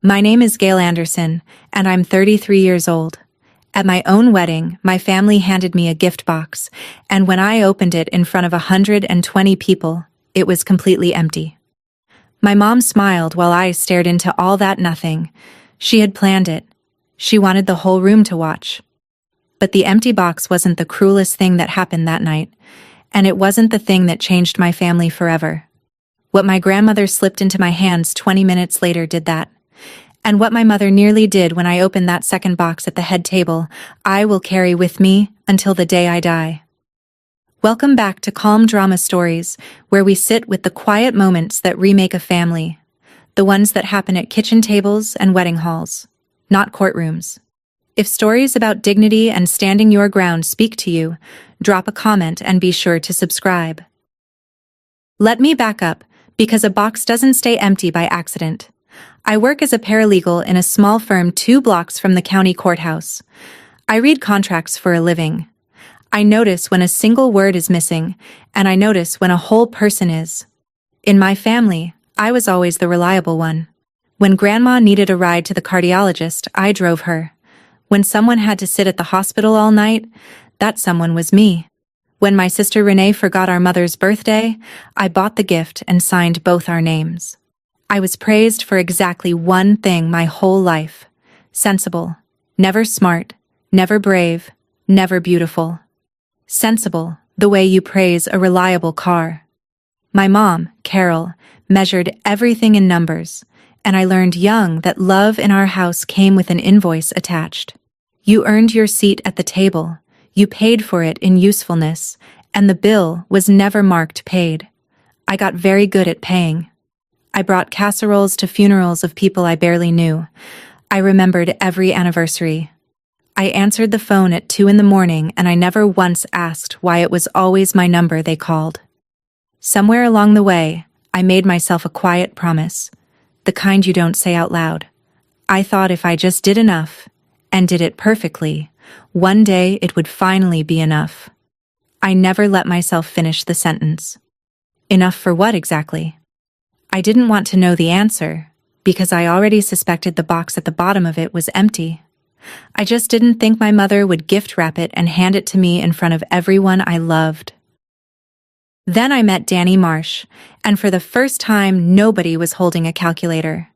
My name is Gail Anderson, and I'm 33 years old. At my own wedding, my family handed me a gift box, and when I opened it in front of 120 people, it was completely empty. My mom smiled while I stared into all that nothing. She had planned it. She wanted the whole room to watch. But the empty box wasn't the cruelest thing that happened that night, and it wasn't the thing that changed my family forever. What my grandmother slipped into my hands 20 minutes later did that. And what my mother nearly did when I opened that second box at the head table, I will carry with me until the day I die. Welcome back to Calm Drama Stories, where we sit with the quiet moments that remake a family, the ones that happen at kitchen tables and wedding halls, not courtrooms. If stories about dignity and standing your ground speak to you, drop a comment and be sure to subscribe. Let me back up, because a box doesn't stay empty by accident. I work as a paralegal in a small firm 2 blocks from the county courthouse. I read contracts for a living. I notice when a single word is missing, and I notice when a whole person is. In my family, I was always the reliable one. When Grandma needed a ride to the cardiologist, I drove her. When someone had to sit at the hospital all night, that someone was me. When my sister Renee forgot our mother's birthday, I bought the gift and signed both our names. I was praised for exactly one thing my whole life: sensible. Never smart, never brave, never beautiful. Sensible, the way you praise a reliable car. My mom, Carol, measured everything in numbers, and I learned young that love in our house came with an invoice attached. You earned your seat at the table, you paid for it in usefulness, and the bill was never marked paid. I got very good at paying. I brought casseroles to funerals of people I barely knew. I remembered every anniversary. I answered the phone at 2 a.m, and I never once asked why it was always my number they called. Somewhere along the way, I made myself a quiet promise, the kind you don't say out loud. I thought if I just did enough, and did it perfectly, one day it would finally be enough. I never let myself finish the sentence. Enough for what exactly? I didn't want to know the answer, because I already suspected the box at the bottom of it was empty. I just didn't think my mother would gift wrap it and hand it to me in front of everyone I loved. Then I met Danny Marsh, and for the first time nobody was holding a calculator.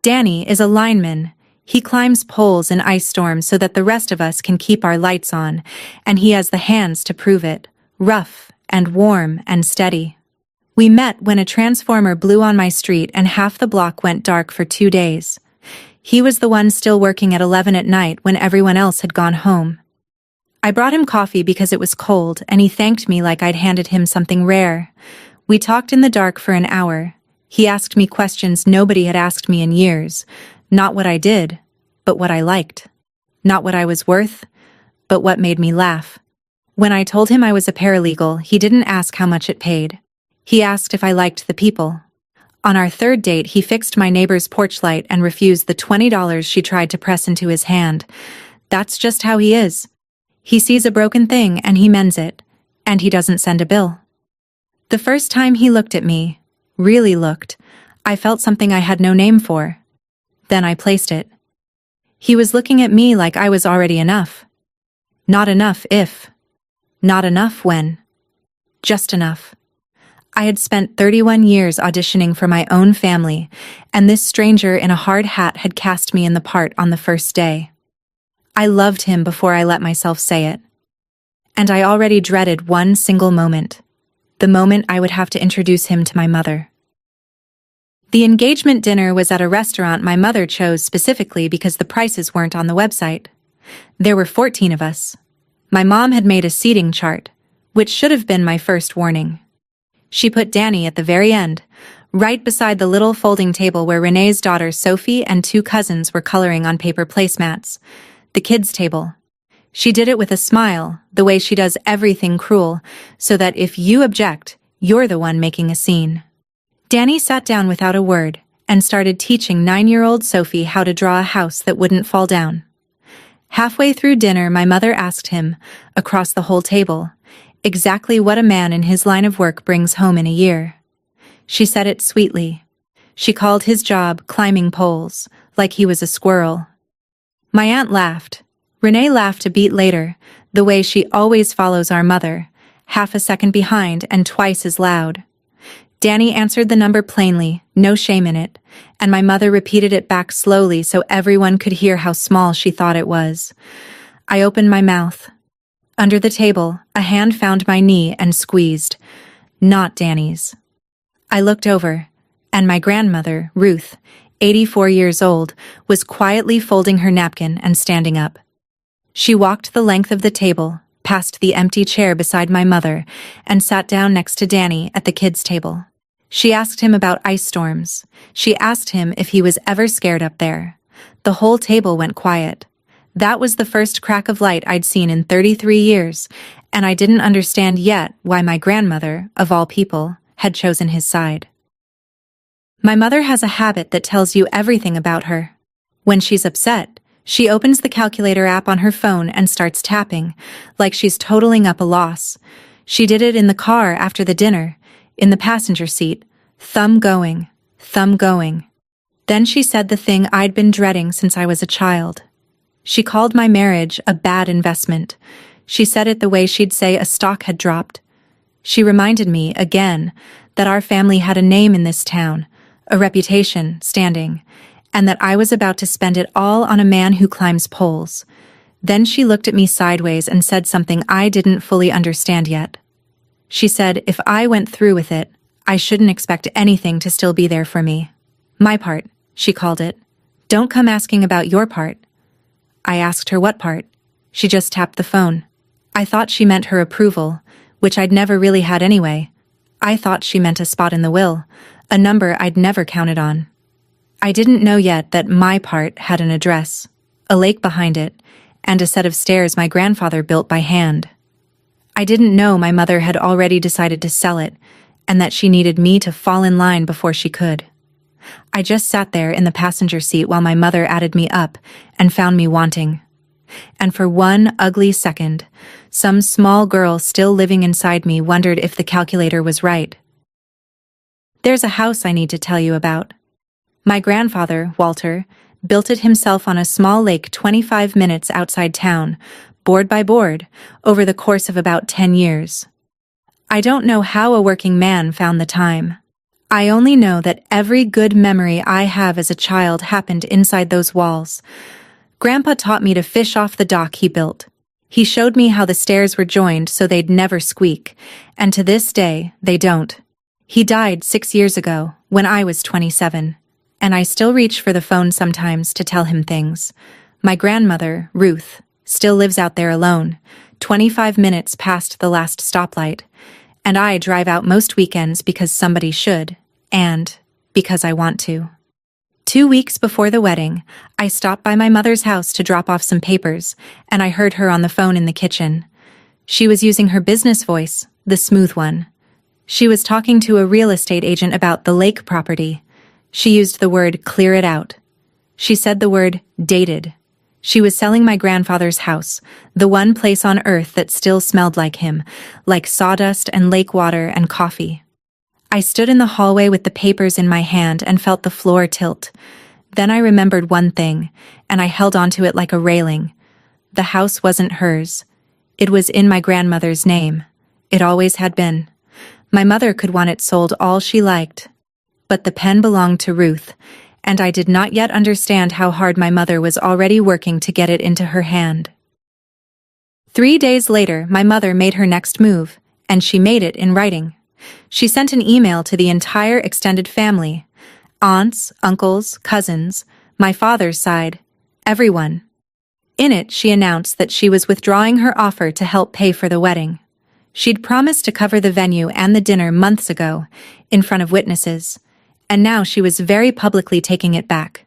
Danny is a lineman. He climbs poles in ice storms so that the rest of us can keep our lights on, and he has the hands to prove it, rough and warm and steady. We met when a transformer blew on my street and half the block went dark for 2 days. He was the one still working at 11 at night when everyone else had gone home. I brought him coffee because it was cold, and he thanked me like I'd handed him something rare. We talked in the dark for an hour. He asked me questions nobody had asked me in years. Not what I did, but what I liked. Not what I was worth, but what made me laugh. When I told him I was a paralegal, he didn't ask how much it paid. He asked if I liked the people. On our 3rd date, he fixed my neighbor's porch light and refused the $20 she tried to press into his hand. That's just how he is. He sees a broken thing and he mends it, and he doesn't send a bill. The first time he looked at me, really looked, I felt something I had no name for. Then I placed it. He was looking at me like I was already enough. Not enough if. Not enough when. Just enough. I had spent 31 years auditioning for my own family, and this stranger in a hard hat had cast me in the part on the first day. I loved him before I let myself say it. And I already dreaded one single moment, the moment I would have to introduce him to my mother. The engagement dinner was at a restaurant my mother chose specifically because the prices weren't on the website. There were 14 of us. My mom had made a seating chart, which should have been my first warning. She put Danny at the very end, right beside the little folding table where Renee's daughter Sophie and 2 cousins were coloring on paper placemats, the kids' table. She did it with a smile, the way she does everything cruel, so that if you object, you're the one making a scene. Danny sat down without a word and started teaching 9-year-old Sophie how to draw a house that wouldn't fall down. Halfway through dinner, my mother asked him, across the whole table, exactly what a man in his line of work brings home in a year. She said it sweetly. She called his job climbing poles, like he was a squirrel. My aunt laughed. Renee laughed a beat later, the way she always follows our mother, half a second behind and twice as loud. Danny answered the number plainly, no shame in it, and my mother repeated it back slowly so everyone could hear how small she thought it was. I opened my mouth. Under the table, a hand found my knee and squeezed. Not Danny's. I looked over, and my grandmother, Ruth, 84 years old, was quietly folding her napkin and standing up. She walked the length of the table, past the empty chair beside my mother, and sat down next to Danny at the kids' table. She asked him about ice storms. She asked him if he was ever scared up there. The whole table went quiet. That was the first crack of light I'd seen in 33 years, and I didn't understand yet why my grandmother, of all people, had chosen his side. My mother has a habit that tells you everything about her. When she's upset, she opens the calculator app on her phone and starts tapping, like she's totaling up a loss. She did it in the car after the dinner, in the passenger seat, thumb going, thumb going. Then she said the thing I'd been dreading since I was a child. She called my marriage a bad investment. She said it the way she'd say a stock had dropped. She reminded me, again, that our family had a name in this town, a reputation, standing, and that I was about to spend it all on a man who climbs poles. Then she looked at me sideways and said something I didn't fully understand yet. She said if I went through with it, I shouldn't expect anything to still be there for me. My part, she called it. Don't come asking about your part. I asked her what part. She just tapped the phone. I thought she meant her approval, which I'd never really had anyway. I thought she meant a spot in the will, a number I'd never counted on. I didn't know yet that my part had an address, a lake behind it, and a set of stairs my grandfather built by hand. I didn't know my mother had already decided to sell it, and that she needed me to fall in line before she could. I just sat there in the passenger seat while my mother added me up and found me wanting. And for one ugly second, some small girl still living inside me wondered if the calculator was right. There's a house I need to tell you about. My grandfather, Walter, built it himself on a small lake 25 minutes outside town, board by board, over the course of about 10 years. I don't know how a working man found the time. I only know that every good memory I have as a child happened inside those walls. Grandpa taught me to fish off the dock he built. He showed me how the stairs were joined so they'd never squeak, and to this day, they don't. He died 6 years ago, when I was 27, and I still reach for the phone sometimes to tell him things. My grandmother, Ruth, still lives out there alone, 25 minutes past the last stoplight, and I drive out most weekends because somebody should, and because I want to. 2 weeks before the wedding, I stopped by my mother's house to drop off some papers, and I heard her on the phone in the kitchen. She was using her business voice, the smooth one. She was talking to a real estate agent about the lake property. She used the word clear it out. She said the word dated. She was selling my grandfather's house, the one place on earth that still smelled like him, like sawdust and lake water and coffee. I stood in the hallway with the papers in my hand and felt the floor tilt. Then I remembered one thing, and I held onto it like a railing. The house wasn't hers. It was in my grandmother's name. It always had been. My mother could want it sold all she liked. But the pen belonged to Ruth, and I did not yet understand how hard my mother was already working to get it into her hand. 3 days later, my mother made her next move, and she made it in writing. She sent an email to the entire extended family, aunts, uncles, cousins, my father's side, everyone. In it, she announced that she was withdrawing her offer to help pay for the wedding. She'd promised to cover the venue and the dinner months ago, in front of witnesses, and now she was very publicly taking it back.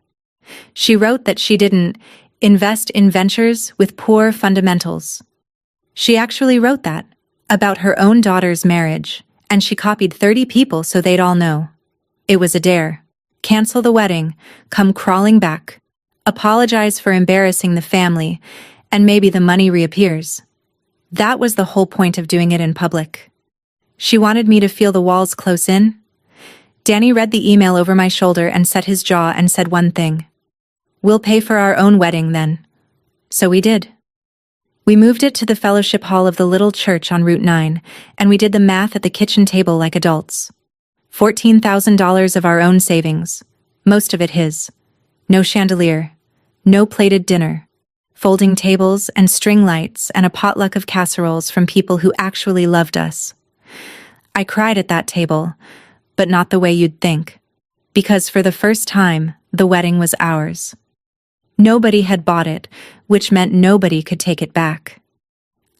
She wrote that she didn't invest in ventures with poor fundamentals. She actually wrote that, about her own daughter's marriage, and she copied 30 people so they'd all know. It was a dare. Cancel the wedding, come crawling back, apologize for embarrassing the family, and maybe the money reappears. That was the whole point of doing it in public. She wanted me to feel the walls close in. Danny read the email over my shoulder and set his jaw and said one thing. "We'll pay for our own wedding then." So we did. We moved it to the fellowship hall of the little church on Route 9, and we did the math at the kitchen table like adults. $14,000 of our own savings, most of it his. No chandelier, no plated dinner, folding tables and string lights and a potluck of casseroles from people who actually loved us. I cried at that table, but not the way you'd think, because for the first time, the wedding was ours. Nobody had bought it, which meant nobody could take it back.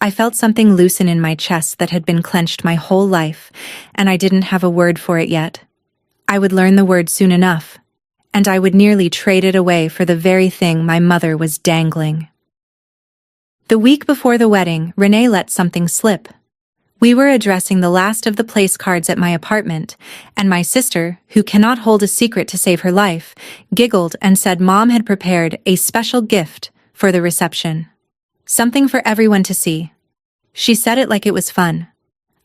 I felt something loosen in my chest that had been clenched my whole life, and I didn't have a word for it yet. I would learn the word soon enough, and I would nearly trade it away for the very thing my mother was dangling. The week before the wedding, Renee let something slip. We were addressing the last of the place cards at my apartment, and my sister, who cannot hold a secret to save her life, giggled and said Mom had prepared a special gift for the reception. Something for everyone to see. She said it like it was fun.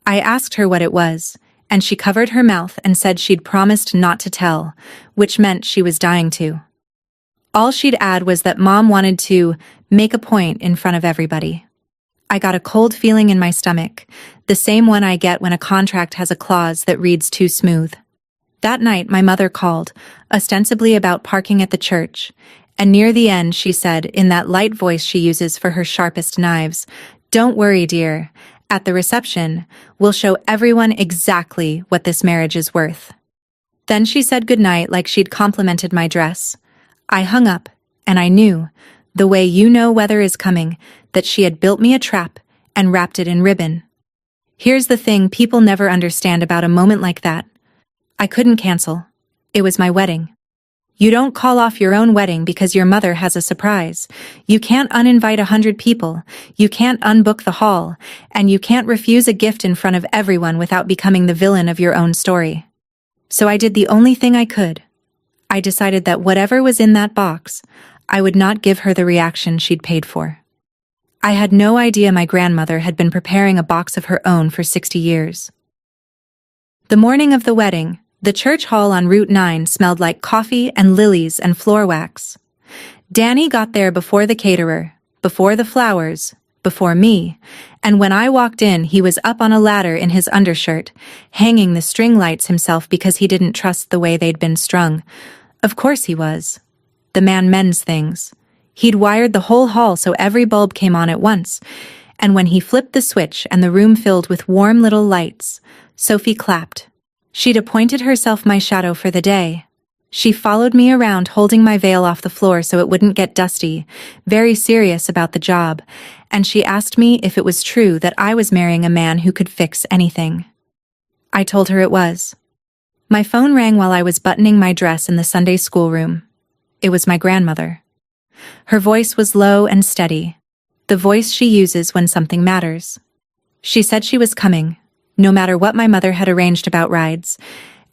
I asked her what it was, and she covered her mouth and said she'd promised not to tell, which meant she was dying to. All she'd add was that Mom wanted to make a point in front of everybody. I got a cold feeling in my stomach, the same one I get when a contract has a clause that reads too smooth. That night my mother called, ostensibly about parking at the church, and near the end she said, in that light voice she uses for her sharpest knives, "Don't worry, dear. At the reception, we'll show everyone exactly what this marriage is worth." Then she said goodnight like she'd complimented my dress. I hung up, and I knew, the way you know weather is coming, that she had built me a trap and wrapped it in ribbon. Here's the thing people never understand about a moment like that. I couldn't cancel. It was my wedding. You don't call off your own wedding because your mother has a surprise. You can't uninvite 100 people. You can't unbook the hall. And you can't refuse a gift in front of everyone without becoming the villain of your own story. So I did the only thing I could. I decided that whatever was in that box, I would not give her the reaction she'd paid for. I had no idea my grandmother had been preparing a box of her own for 60 years. The morning of the wedding, the church hall on Route 9 smelled like coffee and lilies and floor wax. Danny got there before the caterer, before the flowers, before me, and when I walked in, he was up on a ladder in his undershirt, hanging the string lights himself because he didn't trust the way they'd been strung. Of course he was. The man mends things. He'd wired the whole hall so every bulb came on at once, and when he flipped the switch and the room filled with warm little lights, Sophie clapped. She'd appointed herself my shadow for the day. She followed me around holding my veil off the floor so it wouldn't get dusty, very serious about the job, and she asked me if it was true that I was marrying a man who could fix anything. I told her it was. My phone rang while I was buttoning my dress in the Sunday school room. It was my grandmother. Her voice was low and steady, the voice she uses when something matters. She said she was coming, no matter what my mother had arranged about rides,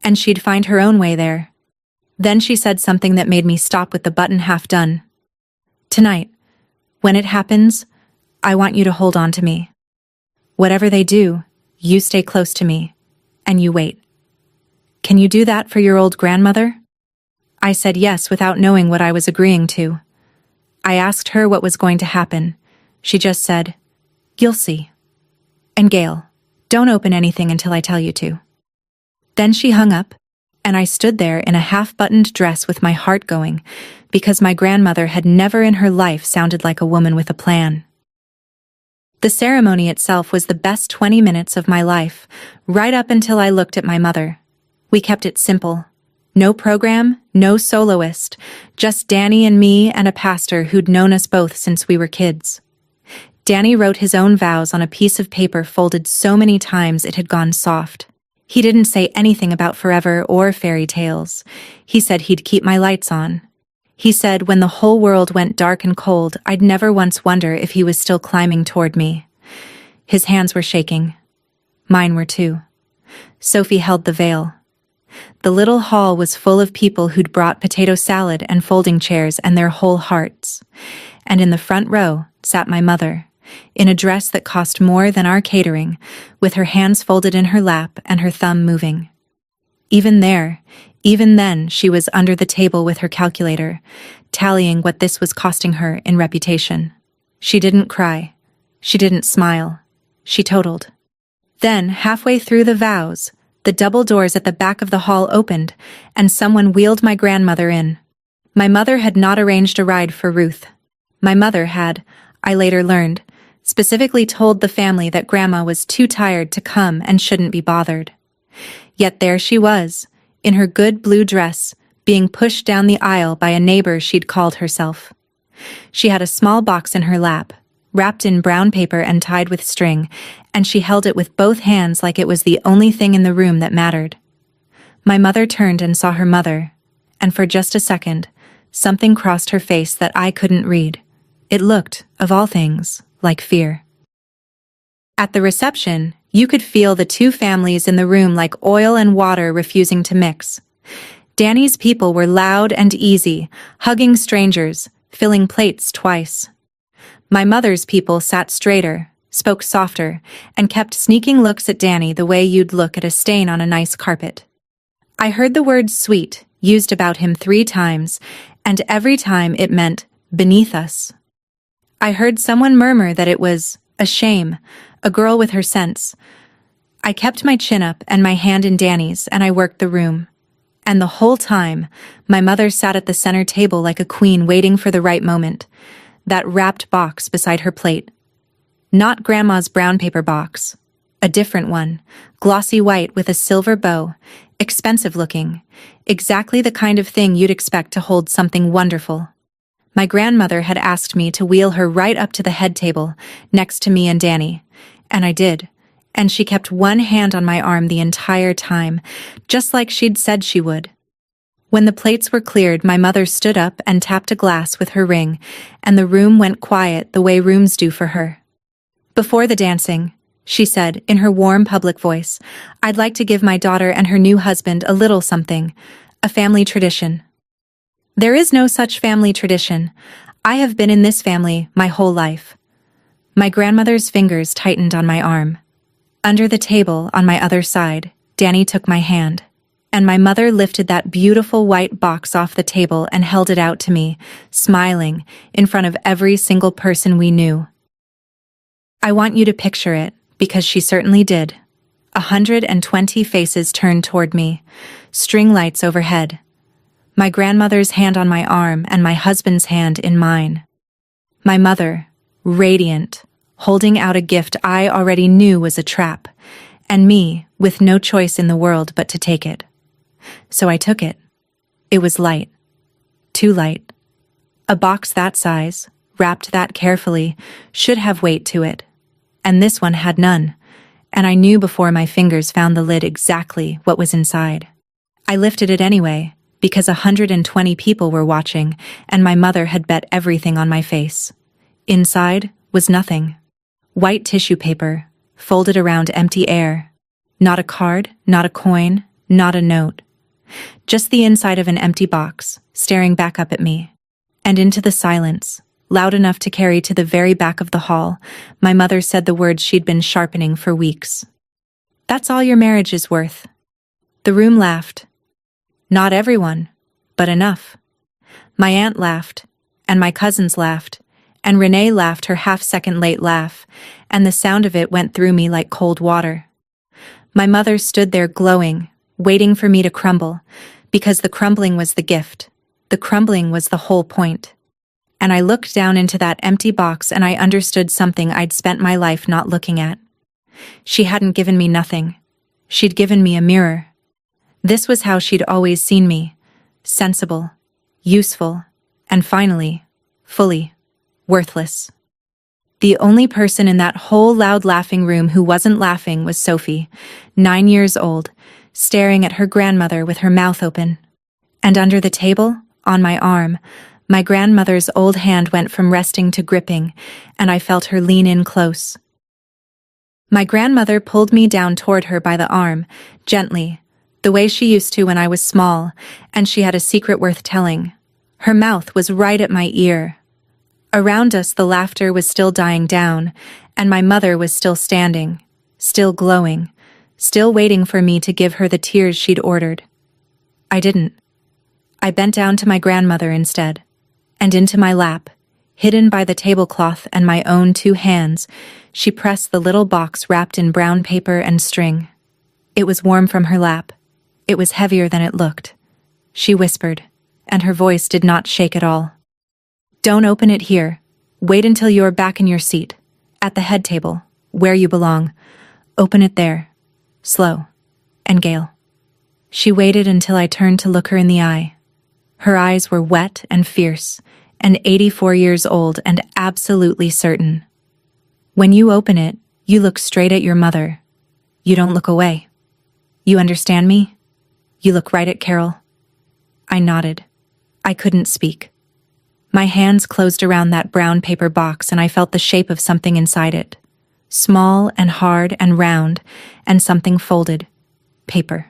and she'd find her own way there. Then she said something that made me stop with the button half done. "Tonight, when it happens, I want you to hold on to me. Whatever they do, you stay close to me, and you wait. Can you do that for your old grandmother?" I said yes without knowing what I was agreeing to. I asked her what was going to happen. She just said, "You'll see. And Gail, don't open anything until I tell you to." Then she hung up, and I stood there in a half-buttoned dress with my heart going, because my grandmother had never in her life sounded like a woman with a plan. The ceremony itself was the best 20 minutes of my life, right up until I looked at my mother. We kept it simple. No program, no soloist, just Danny and me and a pastor who'd known us both since we were kids. Danny wrote his own vows on a piece of paper folded so many times it had gone soft. He didn't say anything about forever or fairy tales. He said he'd keep my lights on. He said when the whole world went dark and cold, I'd never once wonder if he was still climbing toward me. His hands were shaking. Mine were too. Sophie held the veil. The little hall was full of people who'd brought potato salad and folding chairs and their whole hearts. And in the front row sat my mother, in a dress that cost more than our catering, with her hands folded in her lap and her thumb moving. Even then, she was under the table with her calculator, tallying what this was costing her in reputation. She didn't cry. She didn't smile. She totaled. Then, halfway through the vows, the double doors at the back of the hall opened, and someone wheeled my grandmother in. My mother had not arranged a ride for Ruth. My mother had, I later learned, specifically told the family that Grandma was too tired to come and shouldn't be bothered. Yet there she was, in her good blue dress, being pushed down the aisle by a neighbor she'd called herself. She had a small box in her lap, wrapped in brown paper and tied with string, and she held it with both hands like it was the only thing in the room that mattered. My mother turned and saw her mother, and for just a second, something crossed her face that I couldn't read. It looked, of all things, like fear. At the reception, you could feel the two families in the room like oil and water refusing to mix. Danny's people were loud and easy, hugging strangers, filling plates twice. My mother's people sat straighter, spoke softer, and kept sneaking looks at Danny the way you'd look at a stain on a nice carpet. I heard the word sweet used about him 3 times, and every time it meant beneath us. I heard someone murmur that it was a shame, a girl with her sense. I kept my chin up and my hand in Danny's, and I worked the room. And the whole time, my mother sat at the center table like a queen waiting for the right moment, that wrapped box beside her plate. Not Grandma's brown paper box, a different one, glossy white with a silver bow, expensive looking, exactly the kind of thing you'd expect to hold something wonderful. My grandmother had asked me to wheel her right up to the head table, next to me and Danny, and I did, and she kept one hand on my arm the entire time, just like she'd said she would. When the plates were cleared, my mother stood up and tapped a glass with her ring, and the room went quiet the way rooms do for her. Before the dancing, she said, in her warm public voice, I'd like to give my daughter and her new husband a little something, a family tradition. There is no such family tradition. I have been in this family my whole life. My grandmother's fingers tightened on my arm. Under the table, on my other side, Danny took my hand, and my mother lifted that beautiful white box off the table and held it out to me, smiling, in front of every single person we knew. I want you to picture it, because she certainly did. 120 faces turned toward me, string lights overhead. My grandmother's hand on my arm and my husband's hand in mine. My mother, radiant, holding out a gift I already knew was a trap, and me, with no choice in the world but to take it. So I took it. It was light. Too light. A box that size, wrapped that carefully, should have weight to it. And this one had none, and I knew before my fingers found the lid exactly what was inside. I lifted it anyway, because 120 people were watching, and my mother had bet everything on my face. Inside was nothing. White tissue paper, folded around empty air. Not a card, not a coin, not a note. Just the inside of an empty box, staring back up at me. And into the silence, loud enough to carry to the very back of the hall, my mother said the words she'd been sharpening for weeks. That's all your marriage is worth. The room laughed. Not everyone, but enough. My aunt laughed, and my cousins laughed, and Renee laughed her half-second late laugh, and the sound of it went through me like cold water. My mother stood there glowing, waiting for me to crumble, because the crumbling was the gift. The crumbling was the whole point. And I looked down into that empty box and I understood something I'd spent my life not looking at. She hadn't given me nothing. She'd given me a mirror. This was how she'd always seen me, sensible, useful, and finally, fully, worthless. The only person in that whole loud laughing room who wasn't laughing was Sophie, 9 years old, staring at her grandmother with her mouth open. And under the table, on my arm, my grandmother's old hand went from resting to gripping, and I felt her lean in close. My grandmother pulled me down toward her by the arm, gently, the way she used to when I was small, and she had a secret worth telling. Her mouth was right at my ear. Around us the laughter was still dying down, and my mother was still standing, still glowing, still waiting for me to give her the tears she'd ordered. I didn't. I bent down to my grandmother instead, and into my lap, hidden by the tablecloth and my own 2 hands, she pressed the little box wrapped in brown paper and string. It was warm from her lap. It was heavier than it looked. She whispered, and her voice did not shake at all. "Don't open it here. Wait until you are back in your seat, at the head table, where you belong. Open it there. Slow. And Gail." She waited until I turned to look her in the eye. Her eyes were wet and fierce, and 84 years old and absolutely certain. "When you open it, you look straight at your mother. You don't look away. You understand me? You look right at Carol." I nodded. I couldn't speak. My hands closed around that brown paper box and I felt the shape of something inside it. Small and hard and round, and something folded. Paper.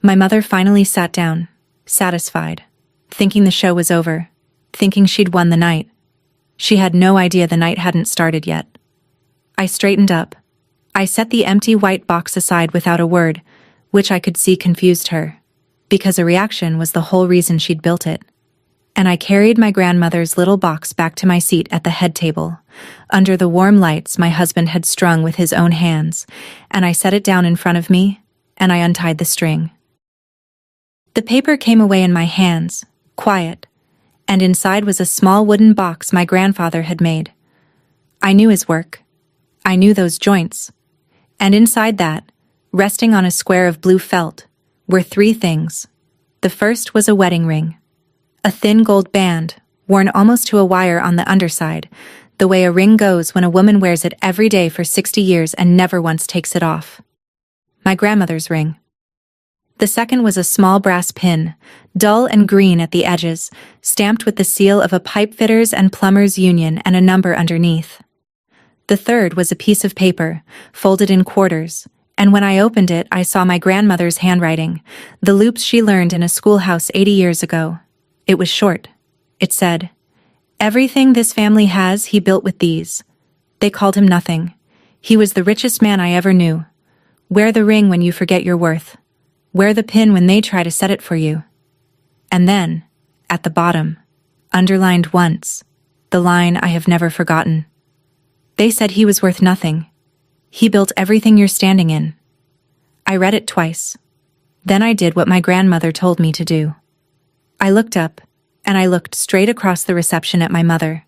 My mother finally sat down, satisfied, thinking the show was over, thinking she'd won the night. She had no idea the night hadn't started yet. I straightened up. I set the empty white box aside without a word, which I could see confused her, because a reaction was the whole reason she'd built it. And I carried my grandmother's little box back to my seat at the head table, under the warm lights my husband had strung with his own hands, and I set it down in front of me, and I untied the string. The paper came away in my hands, quiet, and inside was a small wooden box my grandfather had made. I knew his work. I knew those joints. And inside that, resting on a square of blue felt, were 3 things. The first was a wedding ring. A thin gold band, worn almost to a wire on the underside, the way a ring goes when a woman wears it every day for 60 years and never once takes it off. My grandmother's ring. The second was a small brass pin, dull and green at the edges, stamped with the seal of a pipefitters' and plumbers' union and a number underneath. The third was a piece of paper, folded in quarters, and when I opened it I saw my grandmother's handwriting, the loops she learned in a schoolhouse 80 years ago. It was short. It said, "Everything this family has, he built with these. They called him nothing. He was the richest man I ever knew. Wear the ring when you forget your worth. Wear the pin when they try to set it for you." And then, at the bottom, underlined once, the line I have never forgotten. "They said he was worth nothing. He built everything you're standing in." I read it twice. Then I did what my grandmother told me to do. I looked up, and I looked straight across the reception at my mother.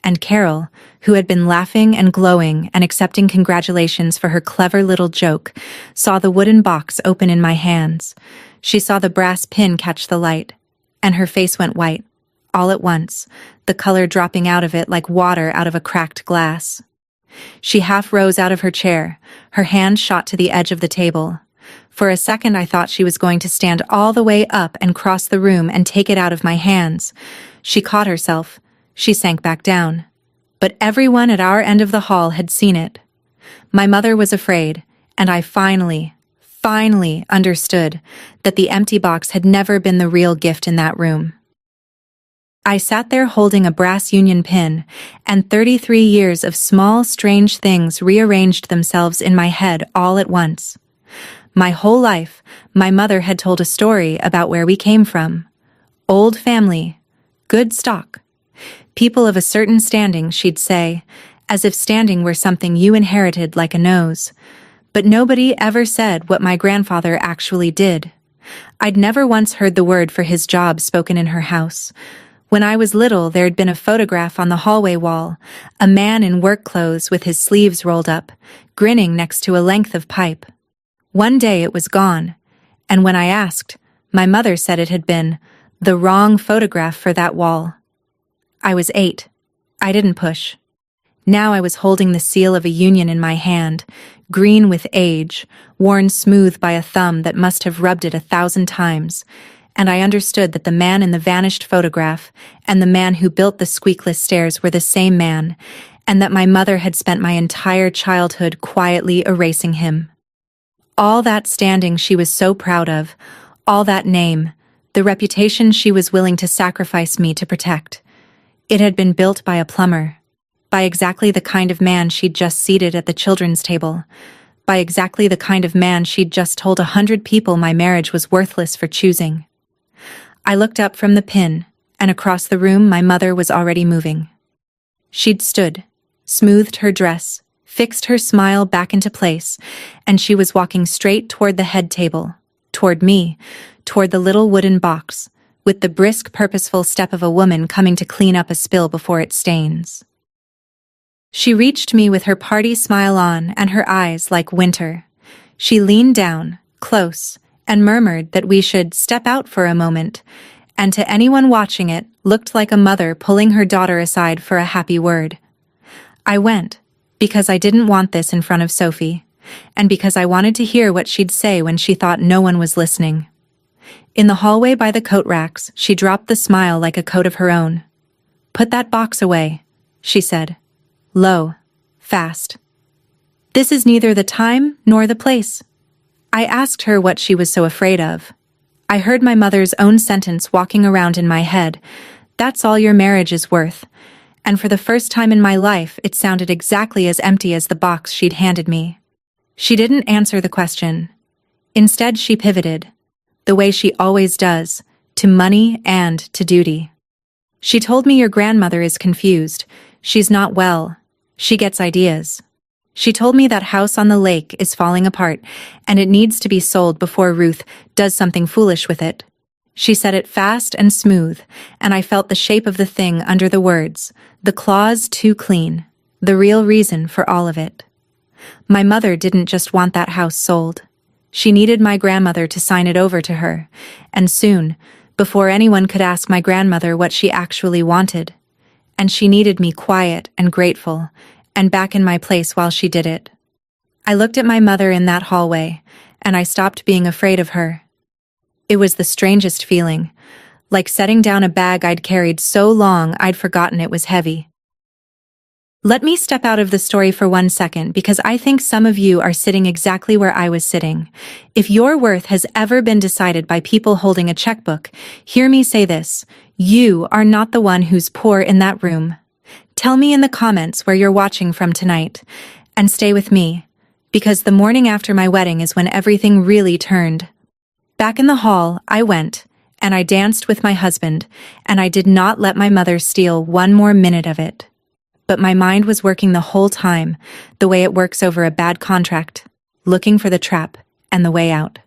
And Carol, who had been laughing and glowing and accepting congratulations for her clever little joke, saw the wooden box open in my hands. She saw the brass pin catch the light, and her face went white, all at once, the color dropping out of it like water out of a cracked glass. She half rose out of her chair, her hand shot to the edge of the table. For a second I thought she was going to stand all the way up and cross the room and take it out of my hands. She caught herself. She sank back down. But everyone at our end of the hall had seen it. My mother was afraid, and I finally understood that the empty box had never been the real gift in that room. I sat there holding a brass union pin, and 33 years of small, strange things rearranged themselves in my head all at once. My whole life, my mother had told a story about where we came from. Old family, good stock. People of a certain standing, she'd say, as if standing were something you inherited like a nose. But nobody ever said what my grandfather actually did. I'd never once heard the word for his job spoken in her house. When I was little, there'd been a photograph on the hallway wall, a man in work clothes with his sleeves rolled up, grinning next to a length of pipe. One day it was gone, and when I asked, my mother said it had been the wrong photograph for that wall. I was 8. I didn't push. Now I was holding the seal of a union in my hand, green with age, worn smooth by a thumb that must have rubbed it 1,000 times, and I understood that the man in the vanished photograph and the man who built the squeakless stairs were the same man, and that my mother had spent my entire childhood quietly erasing him. All that standing she was so proud of, all that name, the reputation she was willing to sacrifice me to protect. It had been built by a plumber, by exactly the kind of man she'd just seated at the children's table, by exactly the kind of man she'd just told 100 people my marriage was worthless for choosing. I looked up from the pin, and across the room my mother was already moving. She'd stood, smoothed her dress, fixed her smile back into place, and she was walking straight toward the head table, toward me, toward the little wooden box, with the brisk, purposeful step of a woman coming to clean up a spill before it stains. She reached me with her party smile on and her eyes like winter. She leaned down, close, and murmured that we should step out for a moment, and to anyone watching it looked like a mother pulling her daughter aside for a happy word. I went, because I didn't want this in front of Sophie, and because I wanted to hear what she'd say when she thought no one was listening. In the hallway by the coat racks, she dropped the smile like a coat of her own. "Put that box away," she said. Low, fast. "This is neither the time nor the place." I asked her what she was so afraid of. I heard my mother's own sentence walking around in my head. "That's all your marriage is worth." And for the first time in my life, it sounded exactly as empty as the box she'd handed me. She didn't answer the question. Instead, she pivoted, the way she always does, to money and to duty. "She told me your grandmother is confused. She's not well. She gets ideas. She told me that house on the lake is falling apart, and it needs to be sold before Ruth does something foolish with it." She said it fast and smooth, and I felt the shape of the thing under the words, the clause too clean, the real reason for all of it. My mother didn't just want that house sold. She needed my grandmother to sign it over to her, and soon, before anyone could ask my grandmother what she actually wanted. And she needed me quiet and grateful, and back in my place while she did it. I looked at my mother in that hallway, and I stopped being afraid of her. It was the strangest feeling, like setting down a bag I'd carried so long I'd forgotten it was heavy. Let me step out of the story for 1 second because I think some of you are sitting exactly where I was sitting. If your worth has ever been decided by people holding a checkbook, hear me say this: you are not the one who's poor in that room. Tell me in the comments where you're watching from tonight, and stay with me, because the morning after my wedding is when everything really turned. Back in the hall, I went, and I danced with my husband, and I did not let my mother steal one more minute of it. But my mind was working the whole time, the way it works over a bad contract, looking for the trap and the way out.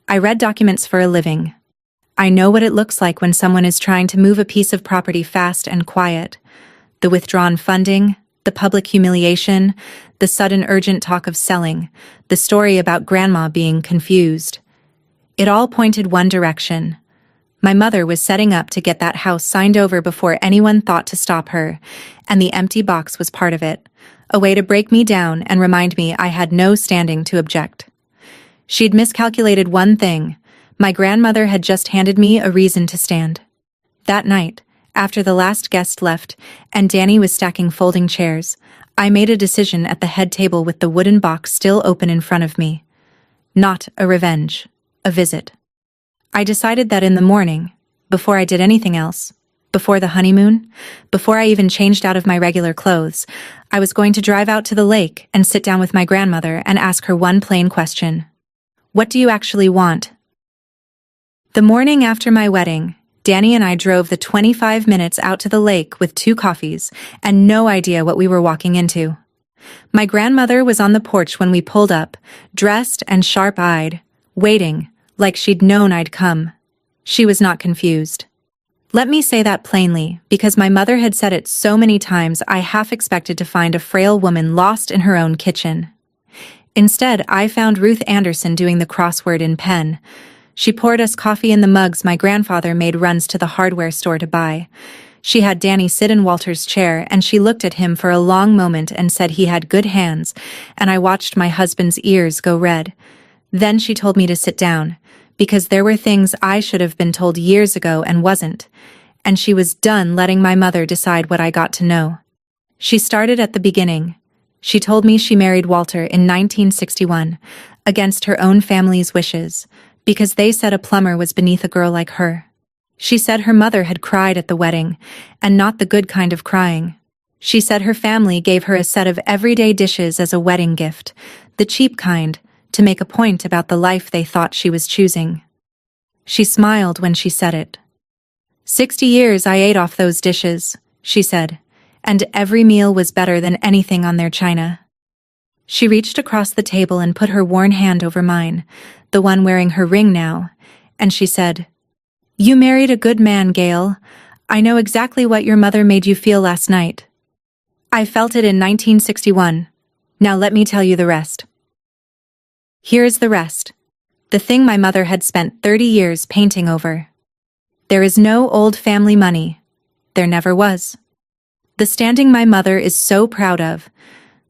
I read documents for a living. I know what it looks like when someone is trying to move a piece of property fast and quiet. The withdrawn funding, the public humiliation, the sudden urgent talk of selling, the story about grandma being confused. It all pointed one direction. My mother was setting up to get that house signed over before anyone thought to stop her, and the empty box was part of it, a way to break me down and remind me I had no standing to object. She'd miscalculated one thing. My grandmother had just handed me a reason to stand. That night, after the last guest left and Danny was stacking folding chairs, I made a decision at the head table with the wooden box still open in front of me. Not a revenge, a visit. I decided that in the morning, before I did anything else, before the honeymoon, before I even changed out of my regular clothes, I was going to drive out to the lake and sit down with my grandmother and ask her one plain question. What do you actually want? The morning after my wedding, Danny and I drove the 25 minutes out to the lake with 2 coffees and no idea what we were walking into. My grandmother was on the porch when we pulled up, dressed and sharp-eyed, waiting, like she'd known I'd come. She was not confused. Let me say that plainly, because my mother had said it so many times I half expected to find a frail woman lost in her own kitchen. Instead, I found Ruth Anderson doing the crossword in pen. She poured us coffee in the mugs my grandfather made runs to the hardware store to buy. She had Danny sit in Walter's chair, and she looked at him for a long moment and said he had good hands, and I watched my husband's ears go red. Then she told me to sit down, because there were things I should have been told years ago and wasn't, and she was done letting my mother decide what I got to know. She started at the beginning. She told me she married Walter in 1961, against her own family's wishes, because they said a plumber was beneath a girl like her. She said her mother had cried at the wedding, and not the good kind of crying. She said her family gave her a set of everyday dishes as a wedding gift, the cheap kind, to make a point about the life they thought she was choosing. She smiled when she said it. 60 years I ate off those dishes, she said, and every meal was better than anything on their china. She reached across the table and put her worn hand over mine, the one wearing her ring now, and she said, "You married a good man, Gail. I know exactly what your mother made you feel last night. I felt it in 1961. Now let me tell you the rest." Here is the rest. The thing my mother had spent 30 years painting over. There is no old family money. There never was. The standing my mother is so proud of.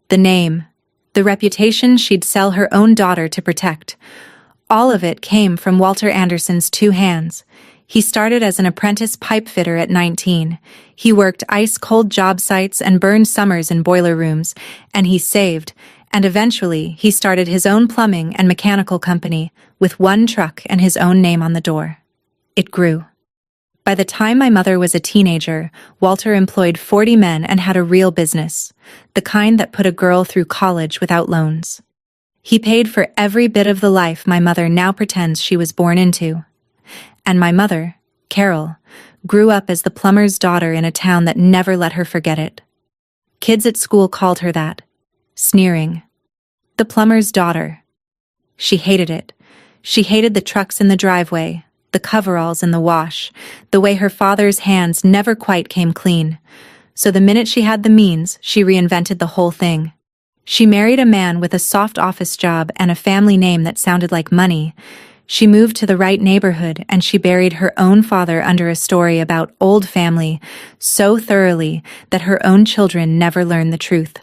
The name. The reputation she'd sell her own daughter to protect. All of it came from Walter Anderson's two hands. He started as an apprentice pipe fitter at 19. He worked ice-cold job sites and burned summers in boiler rooms, and he saved, and eventually he started his own plumbing and mechanical company with one truck and his own name on the door. It grew. By the time my mother was a teenager, Walter employed 40 men and had a real business, the kind that put a girl through college without loans. He paid for every bit of the life my mother now pretends she was born into. And my mother, Carol, grew up as the plumber's daughter in a town that never let her forget it. Kids at school called her that, sneering. The plumber's daughter. She hated it. She hated the trucks in the driveway, the coveralls in the wash, the way her father's hands never quite came clean. So the minute she had the means, she reinvented the whole thing. She married a man with a soft office job and a family name that sounded like money. She moved to the right neighborhood and she buried her own father under a story about old family so thoroughly that her own children never learned the truth.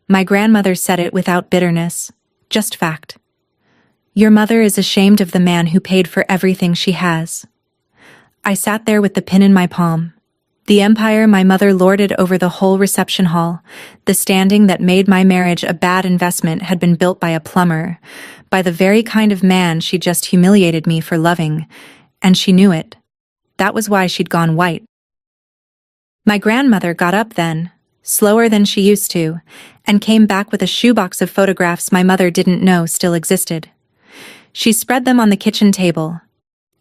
My grandmother said it without bitterness, just fact. Your mother is ashamed of the man who paid for everything she has. I sat there with the pin in my palm. The empire my mother lorded over the whole reception hall, the standing that made my marriage a bad investment had been built by a plumber, by the very kind of man she just humiliated me for loving, and she knew it. That was why she'd gone white. My grandmother got up then, slower than she used to, and came back with a shoebox of photographs my mother didn't know still existed. She spread them on the kitchen table.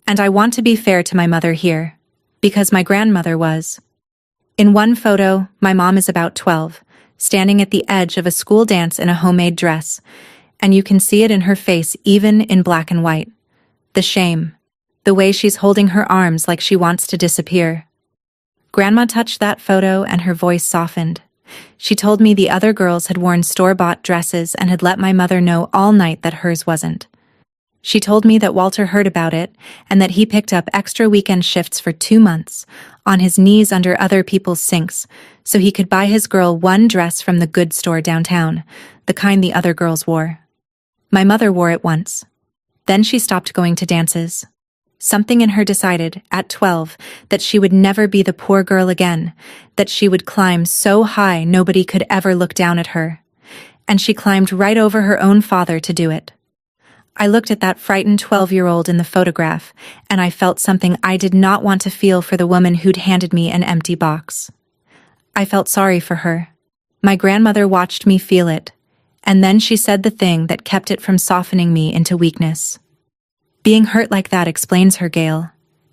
And I want to be fair to my mother here, because my grandmother was. In one photo, my mom is about 12, standing at the edge of a school dance in a homemade dress, and you can see it in her face even in black and white. The shame. The way she's holding her arms like she wants to disappear. Grandma touched that photo and her voice softened. She told me the other girls had worn store-bought dresses and had let my mother know all night that hers wasn't. She told me that Walter heard about it and that he picked up extra weekend shifts for 2 months, on his knees under other people's sinks, so he could buy his girl one dress from the goods store downtown, the kind the other girls wore. My mother wore it once. Then she stopped going to dances. Something in her decided, at 12, that she would never be the poor girl again, that she would climb so high nobody could ever look down at her. And she climbed right over her own father to do it. I looked at that frightened 12-year-old in the photograph, and I felt something I did not want to feel for the woman who'd handed me an empty box. I felt sorry for her. My grandmother watched me feel it, and then she said the thing that kept it from softening me into weakness. Being hurt like that explains her, Gail.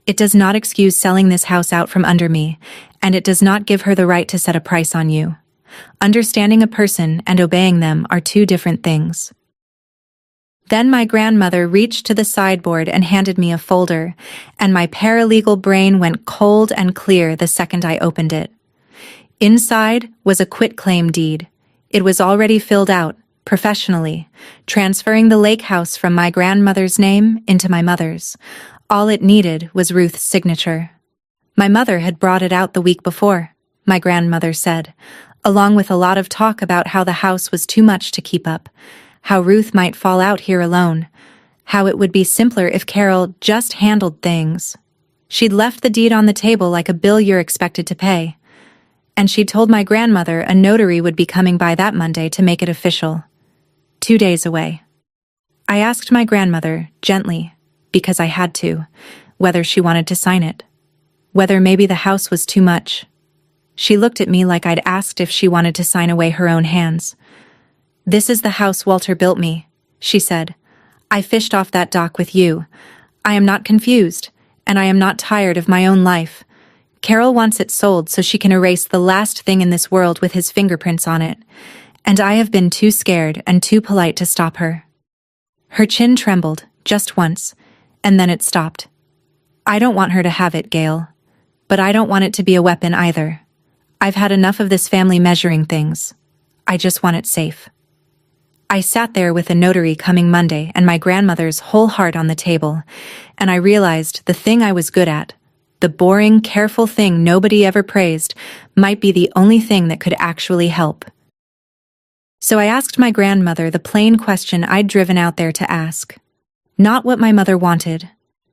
It does not excuse selling this house out from under me, and it does not give her the right to set a price on you. Understanding a person and obeying them are two different things. Then my grandmother reached to the sideboard and handed me a folder, and my paralegal brain went cold and clear the second I opened it. Inside was a quitclaim deed. It was already filled out, professionally, transferring the lake house from my grandmother's name into my mother's. All it needed was Ruth's signature. My mother had brought it out the week before, my grandmother said, along with a lot of talk about how the house was too much to keep up, how Ruth might fall out here alone, how it would be simpler if Carol just handled things. She'd left the deed on the table like a bill you're expected to pay. And she'd told my grandmother a notary would be coming by that Monday to make it official. 2 days away. I asked my grandmother, gently, because I had to, whether she wanted to sign it. Whether maybe the house was too much. She looked at me like I'd asked if she wanted to sign away her own hands. "This is the house Walter built me," she said. "I fished off that dock with you. I am not confused, and I am not tired of my own life. Carol wants it sold so she can erase the last thing in this world with his fingerprints on it, and I have been too scared and too polite to stop her." Her chin trembled, just once, and then it stopped. "I don't want her to have it, Gail. But I don't want it to be a weapon either. I've had enough of this family measuring things. I just want it safe." I sat there with a notary coming Monday and my grandmother's whole heart on the table, and I realized the thing I was good at, the boring, careful thing nobody ever praised, might be the only thing that could actually help. So I asked my grandmother the plain question I'd driven out there to ask. Not what my mother wanted,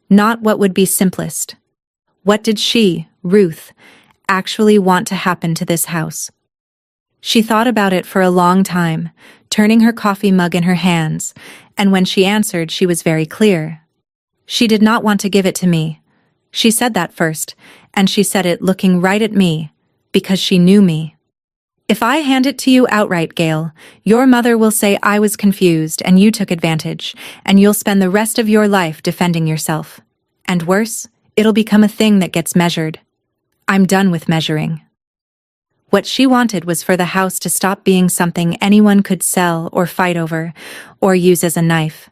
not what would be simplest. What did she, Ruth, actually want to happen to this house? She thought about it for a long time, turning her coffee mug in her hands, and when she answered, she was very clear. She did not want to give it to me. She said that first, and she said it looking right at me, because she knew me. "If I hand it to you outright, Gail, your mother will say I was confused and you took advantage, and you'll spend the rest of your life defending yourself. And worse, it'll become a thing that gets measured. I'm done with measuring." What she wanted was for the house to stop being something anyone could sell or fight over, or use as a knife.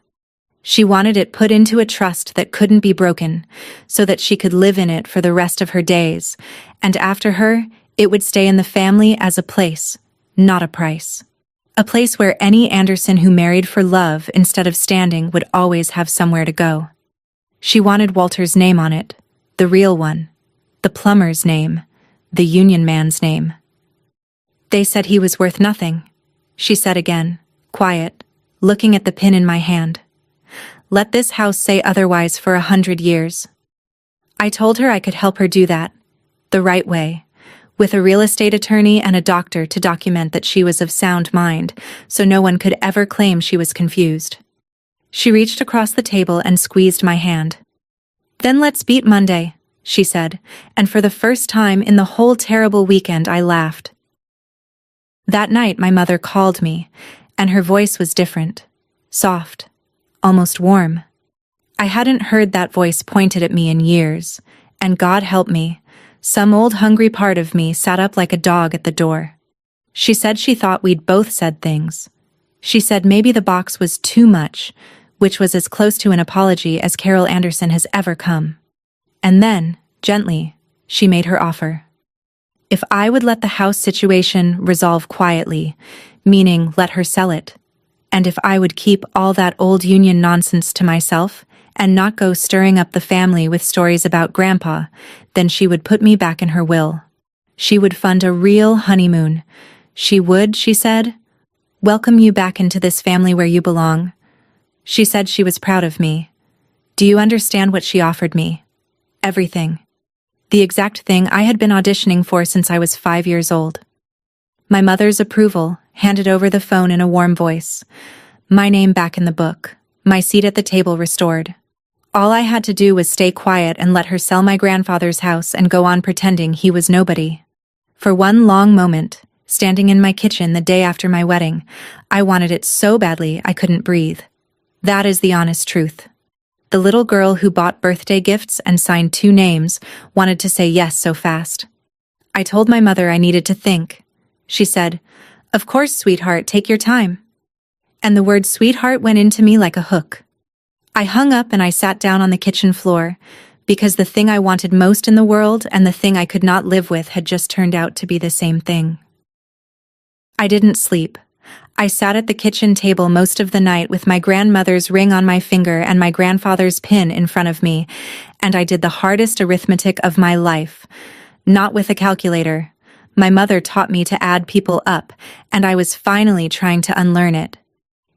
She wanted it put into a trust that couldn't be broken, so that she could live in it for the rest of her days, and after her, it would stay in the family as a place, not a price. A place where any Anderson who married for love instead of standing would always have somewhere to go. She wanted Walter's name on it, the real one, the plumber's name, the union man's name. "They said he was worth nothing," she said again, quiet, looking at the pin in my hand. "Let this house say otherwise for 100 years." I told her I could help her do that, the right way, with a real estate attorney and a doctor to document that she was of sound mind, so no one could ever claim she was confused. She reached across the table and squeezed my hand. "Then let's beat Monday," she said, and for the first time in the whole terrible weekend I laughed. That night my mother called me, and her voice was different, soft, almost warm. I hadn't heard that voice pointed at me in years, and God help me, some old hungry part of me sat up like a dog at the door. She said she thought we'd both said things. She said maybe the box was too much, which was as close to an apology as Carol Anderson has ever come. And then, gently, she made her offer. If I would let the house situation resolve quietly, meaning let her sell it, and if I would keep all that old union nonsense to myself and not go stirring up the family with stories about Grandpa, then she would put me back in her will. She would fund a real honeymoon. She would, she said, welcome you back into this family where you belong. She said she was proud of me. Do you understand what she offered me? Everything. The exact thing I had been auditioning for since I was 5 years old. My mother's approval, handed over the phone in a warm voice. My name back in the book. My seat at the table restored. All I had to do was stay quiet and let her sell my grandfather's house and go on pretending he was nobody. For one long moment, standing in my kitchen the day after my wedding, I wanted it so badly I couldn't breathe. That is the honest truth. The little girl who bought birthday gifts and signed 2 names wanted to say yes so fast. I told my mother I needed to think. She said, "Of course, sweetheart, take your time." And the word sweetheart went into me like a hook. I hung up and I sat down on the kitchen floor, because the thing I wanted most in the world and the thing I could not live with had just turned out to be the same thing. I didn't sleep. I sat at the kitchen table most of the night with my grandmother's ring on my finger and my grandfather's pin in front of me, and I did the hardest arithmetic of my life. Not with a calculator. My mother taught me to add people up, and I was finally trying to unlearn it.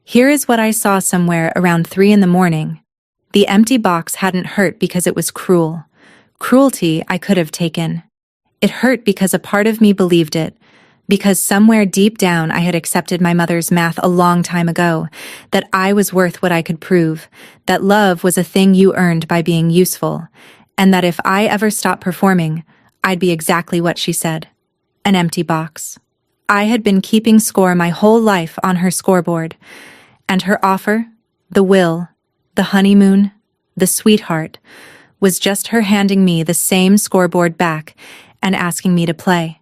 Here is what I saw somewhere around 3 in the morning. The empty box hadn't hurt because it was cruel. Cruelty I could have taken. It hurt because a part of me believed it, because somewhere deep down I had accepted my mother's math a long time ago, that I was worth what I could prove, that love was a thing you earned by being useful, and that if I ever stopped performing, I'd be exactly what she said. An empty box. I had been keeping score my whole life on her scoreboard, and her offer, the will, the honeymoon, the sweetheart, was just her handing me the same scoreboard back and asking me to play.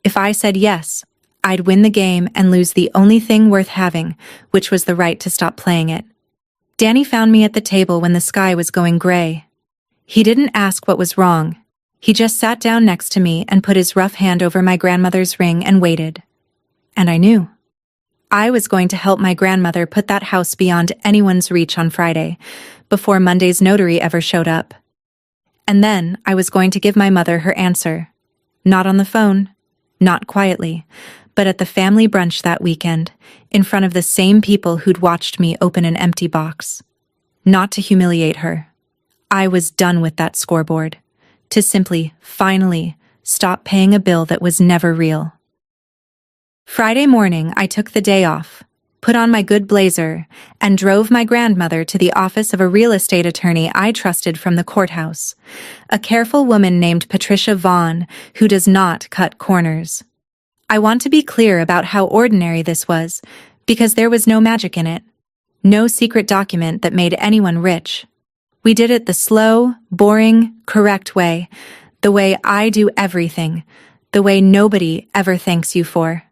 If I said yes, I'd win the game and lose the only thing worth having, which was the right to stop playing it. Danny found me at the table when the sky was going gray. He didn't ask what was wrong. He just sat down next to me and put his rough hand over my grandmother's ring and waited. And I knew. I was going to help my grandmother put that house beyond anyone's reach on Friday, before Monday's notary ever showed up. And then I was going to give my mother her answer. Not on the phone, not quietly, but at the family brunch that weekend, in front of the same people who'd watched me open an empty box. Not to humiliate her. I was done with that scoreboard. To simply, finally, stop paying a bill that was never real. Friday morning, I took the day off, put on my good blazer, and drove my grandmother to the office of a real estate attorney I trusted from the courthouse, a careful woman named Patricia Vaughn, who does not cut corners. I want to be clear about how ordinary this was, because there was no magic in it. No secret document that made anyone rich. We did it the slow, boring, correct way, the way I do everything, the way nobody ever thanks you for.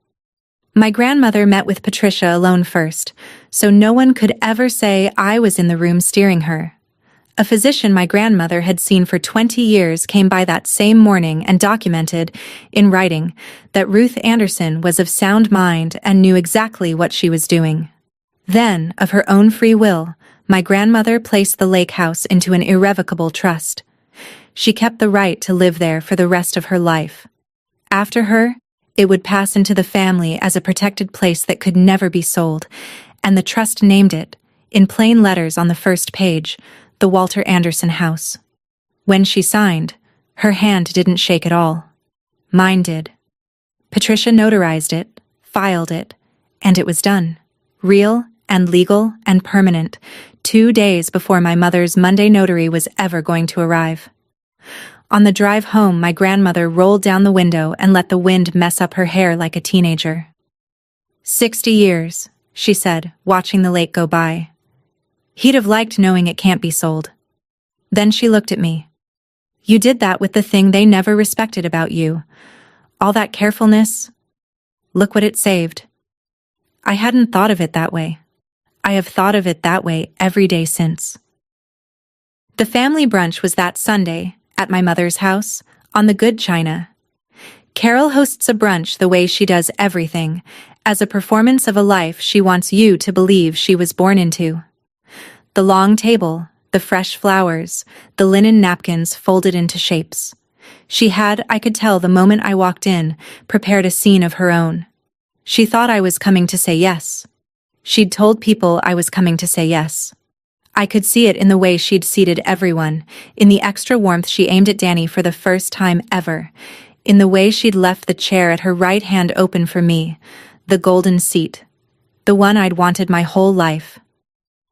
My grandmother met with Patricia alone first, so no one could ever say I was in the room steering her. A physician my grandmother had seen for 20 years came by that same morning and documented, in writing, that Ruth Anderson was of sound mind and knew exactly what she was doing. Then, of her own free will, my grandmother placed the lake house into an irrevocable trust. She kept the right to live there for the rest of her life. After her, it would pass into the family as a protected place that could never be sold, and the trust named it, in plain letters on the first page, the Walter Anderson House. When she signed, her hand didn't shake at all. Mine did. Patricia notarized it, filed it, and it was done. Real and legal and permanent, 2 days before my mother's Monday notary was ever going to arrive. On the drive home, my grandmother rolled down the window and let the wind mess up her hair like a teenager. 60 years, she said, watching the lake go by. He'd have liked knowing it can't be sold. Then she looked at me. You did that with the thing they never respected about you. All that carefulness. Look what it saved. I hadn't thought of it that way. I have thought of it that way every day since. The family brunch was that Sunday, at my mother's house, on the Good China. Carol hosts a brunch the way she does everything, as a performance of a life she wants you to believe she was born into. The long table, the fresh flowers, the linen napkins folded into shapes. She had, I could tell the moment I walked in, prepared a scene of her own. She thought I was coming to say yes. She'd told people I was coming to say yes. I could see it in the way she'd seated everyone, in the extra warmth she aimed at Danny for the first time ever, in the way she'd left the chair at her right hand open for me, the golden seat, the one I'd wanted my whole life.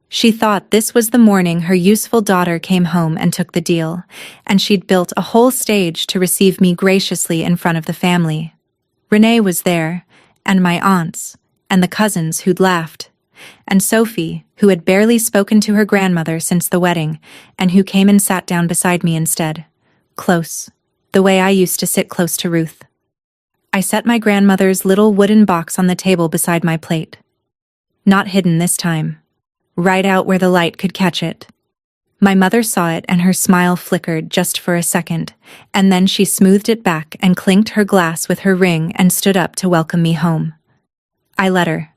She thought this was the morning her useful daughter came home and took the deal, and she'd built a whole stage to receive me graciously in front of the family. Renee was there, and my aunts, and the cousins who'd laughed, and Sophie, who had barely spoken to her grandmother since the wedding, and who came and sat down beside me instead, close, the way I used to sit close to Ruth. I set my grandmother's little wooden box on the table beside my plate. Not hidden this time. Right out where the light could catch it. My mother saw it and her smile flickered just for a second, and then she smoothed it back and clinked her glass with her ring and stood up to welcome me home. I let her.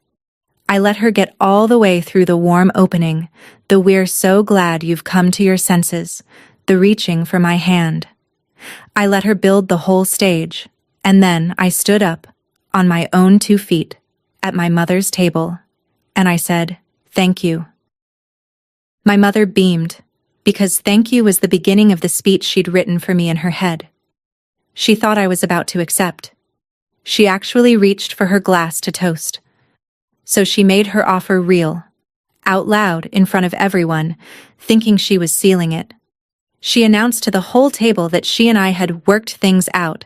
I let her get all the way through the warm opening, the "we're so glad you've come to your senses," the reaching for my hand. I let her build the whole stage, and then I stood up, on my own 2 feet, at my mother's table, and I said, "Thank you." My mother beamed, because thank you was the beginning of the speech she'd written for me in her head. She thought I was about to accept. She actually reached for her glass to toast. So she made her offer real, out loud in front of everyone, thinking she was sealing it. She announced to the whole table that she and I had worked things out,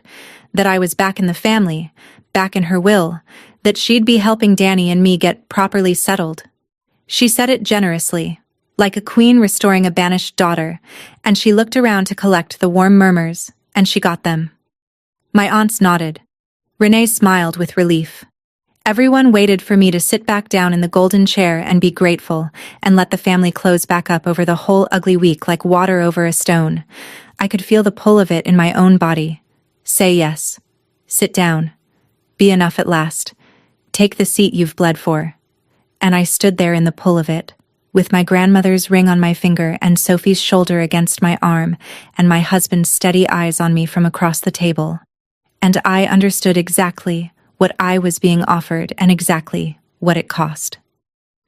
that I was back in the family, back in her will, that she'd be helping Danny and me get properly settled. She said it generously, like a queen restoring a banished daughter, and she looked around to collect the warm murmurs, and she got them. My aunts nodded. Renee smiled with relief. Everyone waited for me to sit back down in the golden chair and be grateful, and let the family close back up over the whole ugly week like water over a stone. I could feel the pull of it in my own body. Say yes. Sit down. Be enough at last. Take the seat you've bled for. And I stood there in the pull of it, with my grandmother's ring on my finger and Sophie's shoulder against my arm, and my husband's steady eyes on me from across the table. And I understood exactly what I was being offered and exactly what it cost.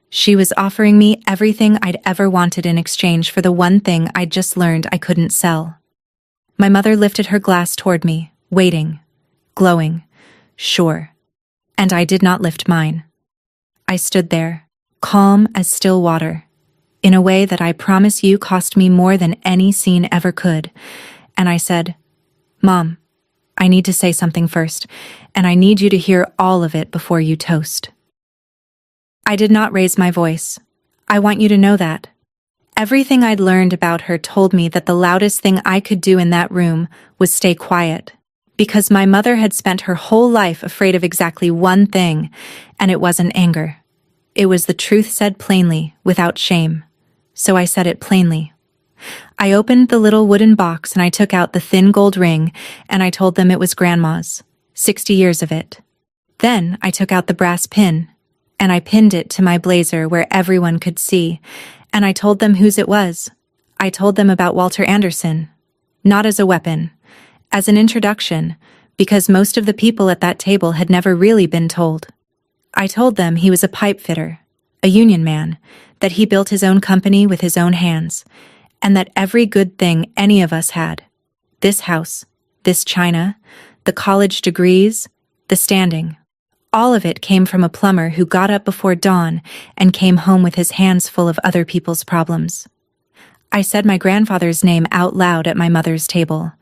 She was offering me everything I'd ever wanted in exchange for the one thing I'd just learned I couldn't sell. My mother lifted her glass toward me, waiting, glowing, sure. And I did not lift mine. I stood there, calm as still water, in a way that I promise you cost me more than any scene ever could, and I said, "Mom, I need to say something first, and I need you to hear all of it before you toast." I did not raise my voice. I want you to know that. Everything I'd learned about her told me that the loudest thing I could do in that room was stay quiet, because my mother had spent her whole life afraid of exactly one thing, and it wasn't anger. It was the truth said plainly, without shame. So I said it plainly. I opened the little wooden box and I took out the thin gold ring, and I told them it was Grandma's, 60 years of it. Then I took out the brass pin, and I pinned it to my blazer where everyone could see, and I told them whose it was. I told them about Walter Anderson, not as a weapon, as an introduction, because most of the people at that table had never really been told. I told them he was a pipe fitter, a union man, that he built his own company with his own hands, and that every good thing any of us had, this house, this china, the college degrees, the standing, all of it came from a plumber who got up before dawn and came home with his hands full of other people's problems. I said my grandfather's name out loud at my mother's table,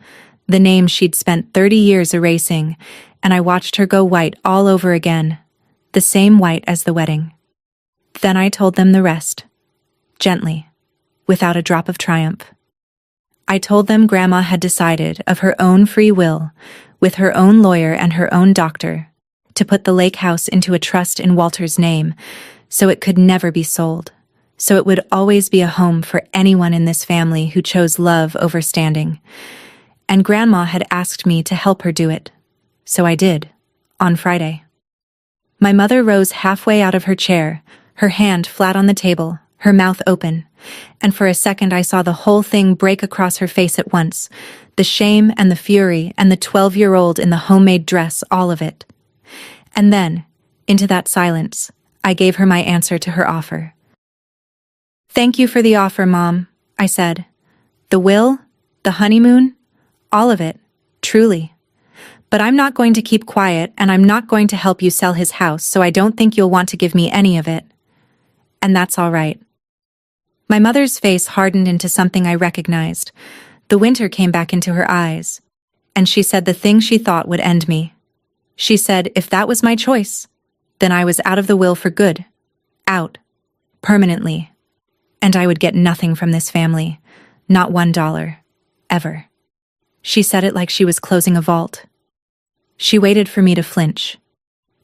the name she'd spent 30 years erasing, and I watched her go white all over again, the same white as the wedding. Then I told them the rest, gently, without a drop of triumph. I told them Grandma had decided of her own free will, with her own lawyer and her own doctor, to put the lake house into a trust in Walter's name, so it could never be sold, so it would always be a home for anyone in this family who chose love over standing. And Grandma had asked me to help her do it, so I did, on Friday. My mother rose halfway out of her chair, her hand flat on the table, her mouth open, and for a second I saw the whole thing break across her face at once, the shame and the fury and the 12-year-old in the homemade dress, all of it. And then, into that silence, I gave her my answer to her offer. "Thank you for the offer, Mom," I said. "The will, the honeymoon, all of it, truly. But I'm not going to keep quiet, and I'm not going to help you sell his house, so I don't think you'll want to give me any of it. And that's all right." My mother's face hardened into something I recognized. The winter came back into her eyes, and she said the thing she thought would end me. She said if that was my choice, then I was out of the will for good, out, permanently, and I would get nothing from this family, not $1, ever. She said it like she was closing a vault. She waited for me to flinch.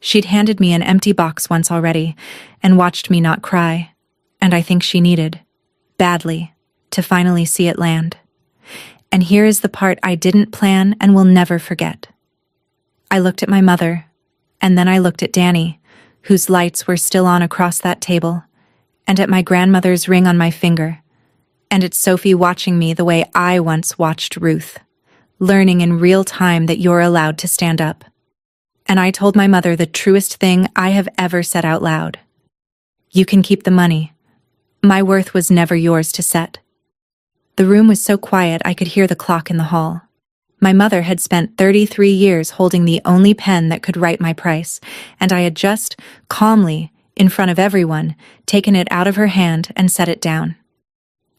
She'd handed me an empty box once already and watched me not cry, and I think she needed, badly, to finally see it land. And here is the part I didn't plan and will never forget. I looked at my mother, and then I looked at Danny, whose lights were still on across that table, and at my grandmother's ring on my finger, and at Sophie watching me the way I once watched Ruth, learning in real time that you're allowed to stand up. And I told my mother the truest thing I have ever said out loud. You can keep the money. My worth was never yours to set. The room was so quiet I could hear the clock in the hall. My mother had spent 33 years holding the only pen that could write my price, and I had just, calmly, in front of everyone, taken it out of her hand and set it down.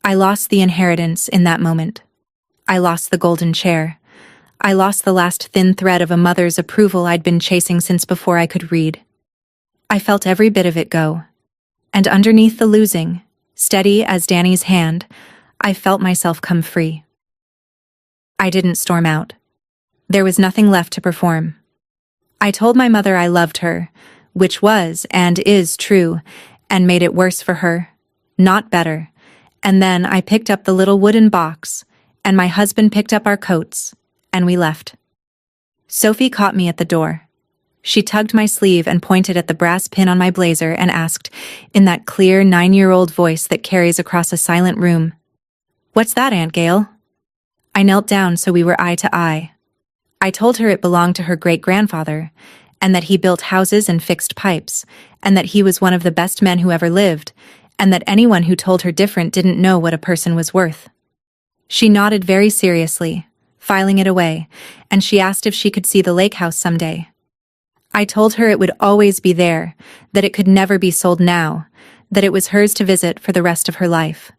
I lost the inheritance in that moment. I lost the golden chair. I lost the last thin thread of a mother's approval I'd been chasing since before I could read. I felt every bit of it go. And underneath the losing, Steady as Danny's hand, I felt myself come free. I didn't storm out. There was nothing left to perform. I told my mother I loved her, which was and is true, and made it worse for her, not better. And then I picked up the little wooden box, and my husband picked up our coats, and we left. Sophie caught me at the door. She tugged my sleeve and pointed at the brass pin on my blazer and asked, in that clear 9-year-old voice that carries across a silent room, "What's that, Aunt Gail?" I knelt down so we were eye to eye. I told her it belonged to her great-grandfather, and that he built houses and fixed pipes, and that he was one of the best men who ever lived, and that anyone who told her different didn't know what a person was worth. She nodded very seriously, filing it away, and she asked if she could see the lake house someday. I told her it would always be there, that it could never be sold now, that it was hers to visit for the rest of her life.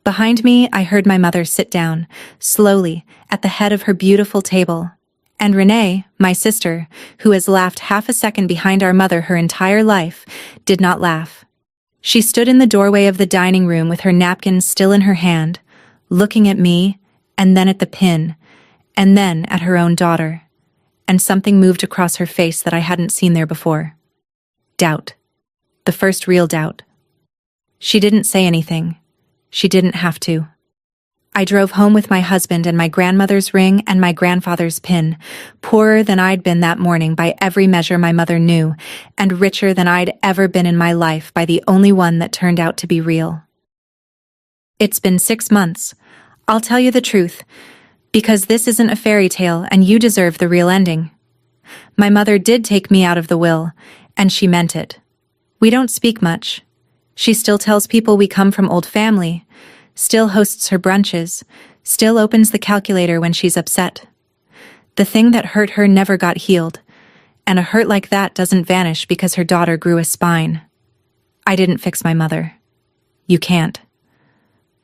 Behind me, I heard my mother sit down, slowly, at the head of her beautiful table. And Renee, my sister, who has laughed half a second behind our mother her entire life, did not laugh. She stood in the doorway of the dining room with her napkin still in her hand, looking at me, and then at the pin, and then at her own daughter. And something moved across her face that I hadn't seen there before. Doubt. The first real doubt. She didn't say anything. She didn't have to. I drove home with my husband and my grandmother's ring and my grandfather's pin, poorer than I'd been that morning by every measure my mother knew, and richer than I'd ever been in my life by the only one that turned out to be real. It's been 6 months. I'll tell you the truth, because this isn't a fairy tale and you deserve the real ending. My mother did take me out of the will, and she meant it. We don't speak much. She still tells people we come from old family, still hosts her brunches, still opens the calculator when she's upset. The thing that hurt her never got healed, and a hurt like that doesn't vanish because her daughter grew a spine. I didn't fix my mother. You can't.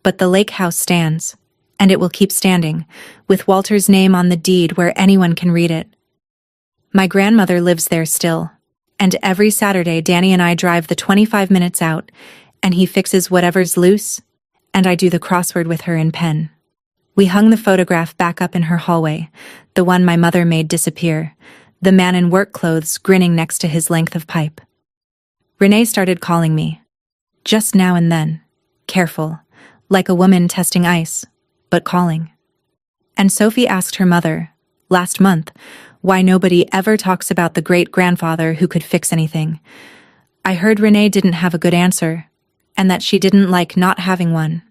But the lake house stands, and it will keep standing, with Walter's name on the deed where anyone can read it. My grandmother lives there still, and every Saturday Danny and I drive the 25 minutes out, and he fixes whatever's loose, and I do the crossword with her in pen. We hung the photograph back up in her hallway, the one my mother made disappear, the man in work clothes grinning next to his length of pipe. Renee started calling me, just now and then, careful, like a woman testing ice, but calling. And Sophie asked her mother, last month, why nobody ever talks about the great-grandfather who could fix anything. I heard Renee didn't have a good answer, and that she didn't like not having one.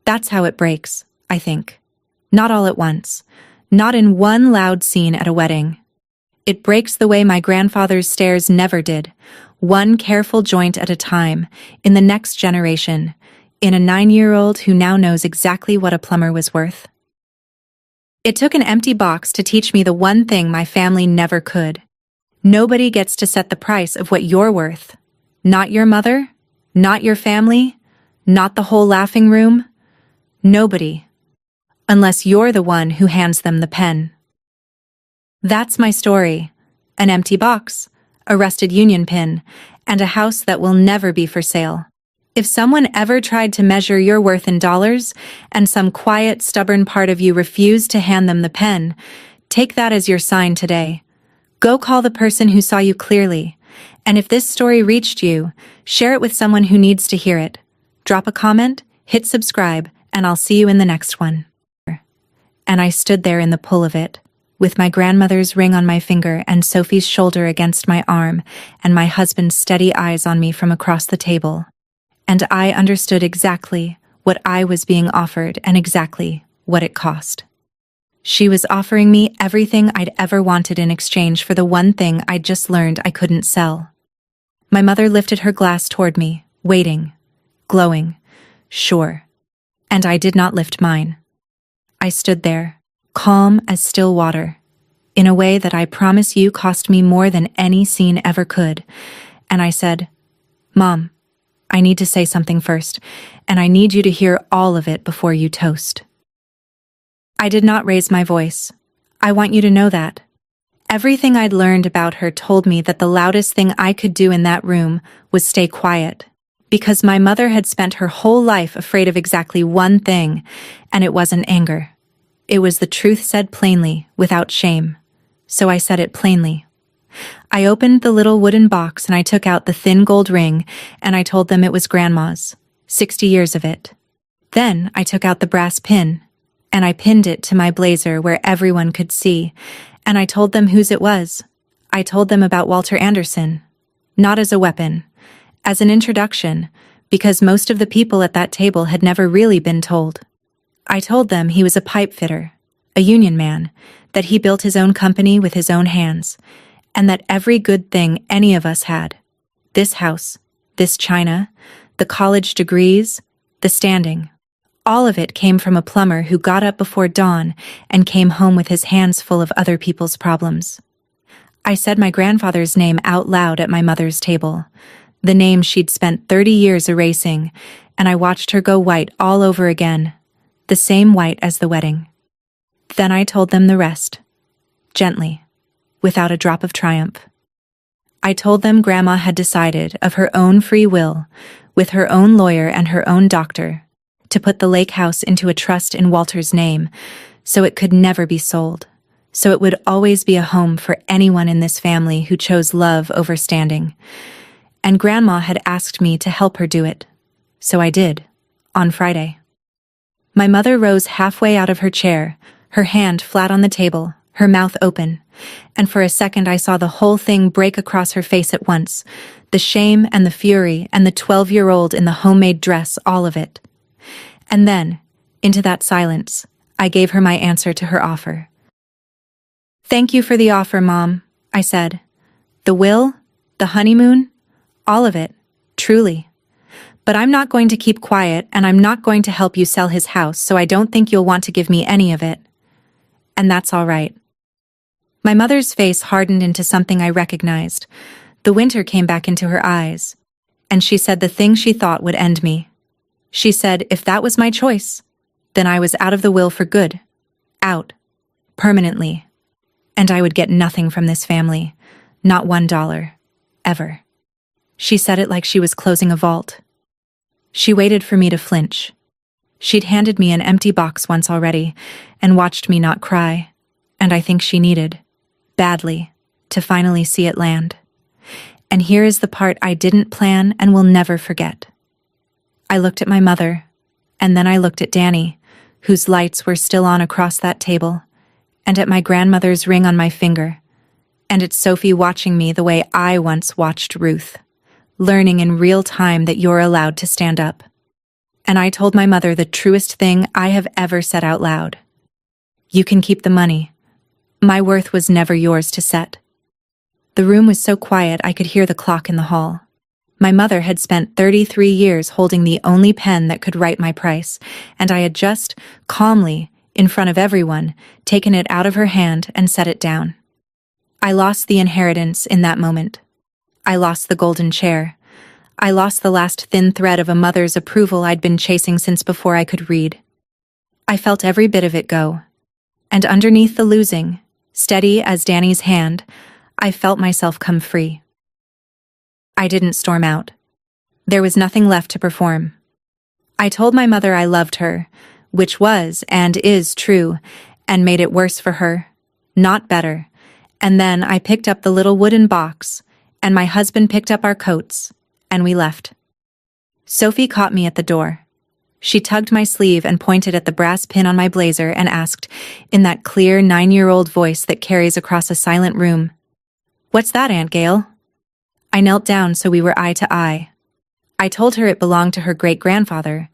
That's how it breaks, I think. Not all at once. Not in one loud scene at a wedding. It breaks the way my grandfather's stairs never did, one careful joint at a time, in the next generation, in a 9-year-old who now knows exactly what a plumber was worth. It took an empty box to teach me the one thing my family never could. Nobody gets to set the price of what you're worth. Not your mother, not your family, not the whole laughing room. Nobody. Unless you're the one who hands them the pen. That's my story. An empty box, a rusted union pin, and a house that will never be for sale. If someone ever tried to measure your worth in dollars, and some quiet, stubborn part of you refused to hand them the pen, take that as your sign today. Go call the person who saw you clearly, and if this story reached you, share it with someone who needs to hear it. Drop a comment, hit subscribe, and I'll see you in the next one. And I stood there in the pull of it, with my grandmother's ring on my finger and Sophie's shoulder against my arm, and my husband's steady eyes on me from across the table. And I understood exactly what I was being offered and exactly what it cost. She was offering me everything I'd ever wanted in exchange for the one thing I'd just learned I couldn't sell. My mother lifted her glass toward me, waiting, glowing, sure. And I did not lift mine. I stood there, calm as still water, in a way that I promise you cost me more than any scene ever could, and I said, "Mom, I need to say something first, and I need you to hear all of it before you toast." I did not raise my voice. I want you to know that. Everything I'd learned about her told me that the loudest thing I could do in that room was stay quiet, because my mother had spent her whole life afraid of exactly one thing, and it wasn't anger. It was the truth said plainly, without shame. So I said it plainly. I opened the little wooden box and I took out the thin gold ring, and I told them it was Grandma's, 60 years of it. Then I took out the brass pin, and I pinned it to my blazer where everyone could see, and I told them whose it was. I told them about Walter Anderson. Not as a weapon, as an introduction, because most of the people at that table had never really been told. I told them he was a pipe fitter, a union man, that he built his own company with his own hands, and that every good thing any of us had, this house, this china, the college degrees, the standing, all of it came from a plumber who got up before dawn and came home with his hands full of other people's problems. I said my grandfather's name out loud at my mother's table, the name she'd spent 30 years erasing, and I watched her go white all over again, the same white as the wedding. Then I told them the rest, gently, without a drop of triumph. I told them Grandma had decided of her own free will, with her own lawyer and her own doctor, to put the lake house into a trust in Walter's name, so it could never be sold, so it would always be a home for anyone in this family who chose love over standing. And Grandma had asked me to help her do it, so I did, on Friday. My mother rose halfway out of her chair, her hand flat on the table, her mouth open, and for a second I saw the whole thing break across her face at once, the shame and the fury and the 12-year-old in the homemade dress, all of it. And then, into that silence, I gave her my answer to her offer. "Thank you for the offer, Mom," I said. "The will, the honeymoon, all of it, truly. But I'm not going to keep quiet, and I'm not going to help you sell his house, so I don't think you'll want to give me any of it. And that's all right." My mother's face hardened into something I recognized. The winter came back into her eyes, and she said the thing she thought would end me. She said if that was my choice, then I was out of the will for good, out, permanently, and I would get nothing from this family, not $1, ever. She said it like she was closing a vault. She waited for me to flinch. She'd handed me an empty box once already and watched me not cry, and I think she needed, badly, to finally see it land. And here is the part I didn't plan and will never forget. I looked at my mother, and then I looked at Danny, whose lights were still on across that table, and at my grandmother's ring on my finger, and at Sophie watching me the way I once watched Ruth, learning in real time that you're allowed to stand up. And I told my mother the truest thing I have ever said out loud. You can keep the money. My worth was never yours to set. The room was so quiet I could hear the clock in the hall. My mother had spent 33 years holding the only pen that could write my price, and I had just, calmly, in front of everyone, taken it out of her hand and set it down. I lost the inheritance in that moment. I lost the golden chair. I lost the last thin thread of a mother's approval I'd been chasing since before I could read. I felt every bit of it go. And underneath the losing, steady as Danny's hand, I felt myself come free. I didn't storm out. There was nothing left to perform. I told my mother I loved her, which was and is true, and made it worse for her, not better. And then I picked up the little wooden box, and my husband picked up our coats, and we left. Sophie caught me at the door. She tugged my sleeve and pointed at the brass pin on my blazer and asked, in that clear 9-year-old voice that carries across a silent room, "What's that, Aunt Gail?" I knelt down so we were eye to eye. I told her it belonged to her great-grandfather,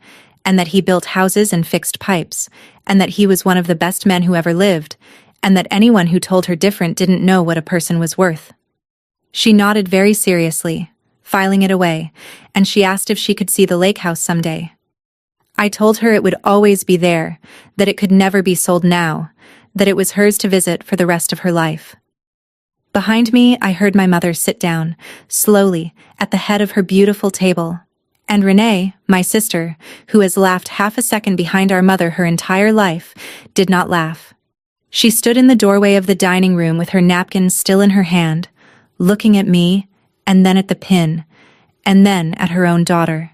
and that he built houses and fixed pipes, and that he was one of the best men who ever lived, and that anyone who told her different didn't know what a person was worth. She nodded very seriously, filing it away, and she asked if she could see the lake house someday. I told her it would always be there, that it could never be sold now, that it was hers to visit for the rest of her life. Behind me, I heard my mother sit down, slowly, at the head of her beautiful table, and Renee, my sister, who has laughed half a second behind our mother her entire life, did not laugh. She stood in the doorway of the dining room with her napkin still in her hand, looking at me, and then at the pin, and then at her own daughter.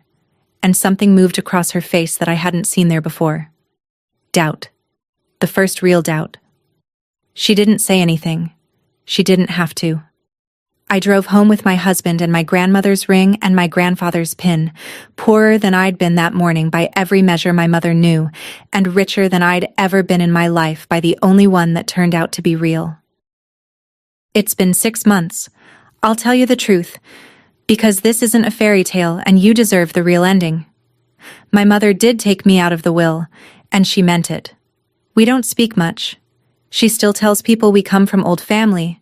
And something moved across her face that I hadn't seen there before. Doubt. The first real doubt. She didn't say anything. She didn't have to. I drove home with my husband and my grandmother's ring and my grandfather's pin, poorer than I'd been that morning by every measure my mother knew, and richer than I'd ever been in my life by the only one that turned out to be real. It's been 6 months. I'll tell you the truth, because this isn't a fairy tale and you deserve the real ending. My mother did take me out of the will, and she meant it. We don't speak much. She still tells people we come from old family,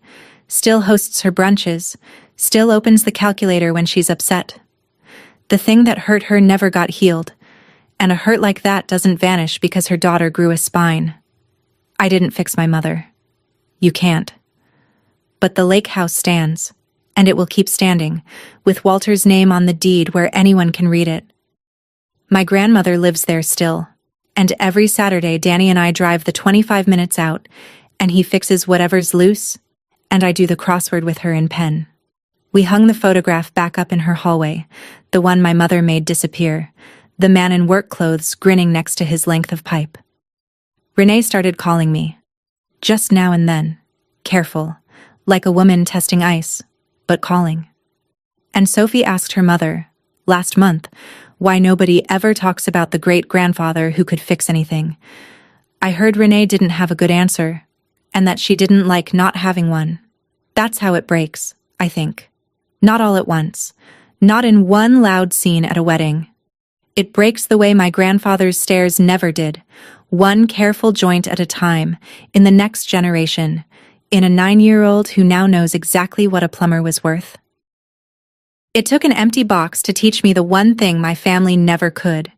still hosts her brunches, still opens the calculator when she's upset. The thing that hurt her never got healed, and a hurt like that doesn't vanish because her daughter grew a spine. I didn't fix my mother. You can't. But the lake house stands, and it will keep standing, with Walter's name on the deed where anyone can read it. My grandmother lives there still, and every Saturday Danny and I drive the 25 minutes out, and he fixes whatever's loose, and I do the crossword with her in pen. We hung the photograph back up in her hallway, the one my mother made disappear, the man in work clothes grinning next to his length of pipe. Renee started calling me. Just now and then. Careful, like a woman testing ice, but calling. And Sophie asked her mother, last month, why nobody ever talks about the great-grandfather who could fix anything. I heard Renee didn't have a good answer, and that she didn't like not having one. That's how it breaks, I think. Not all at once. Not in one loud scene at a wedding. It breaks the way my grandfather's stairs never did, one careful joint at a time, in the next generation, in a 9-year-old who now knows exactly what a plumber was worth. It took an empty box to teach me the one thing my family never could.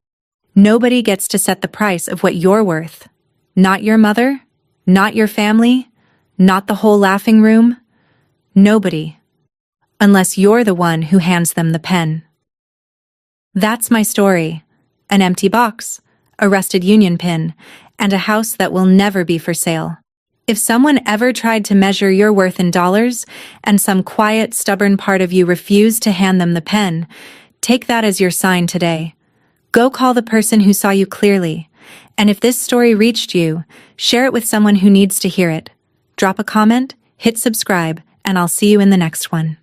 Nobody gets to set the price of what you're worth. Not your mother, not your family, not the whole laughing room. Nobody. Unless you're the one who hands them the pen. That's my story. An empty box, a rusted union pin, and a house that will never be for sale. If someone ever tried to measure your worth in dollars, and some quiet, stubborn part of you refused to hand them the pen, take that as your sign today. Go call the person who saw you clearly, and if this story reached you, share it with someone who needs to hear it. Drop a comment, hit subscribe, and I'll see you in the next one.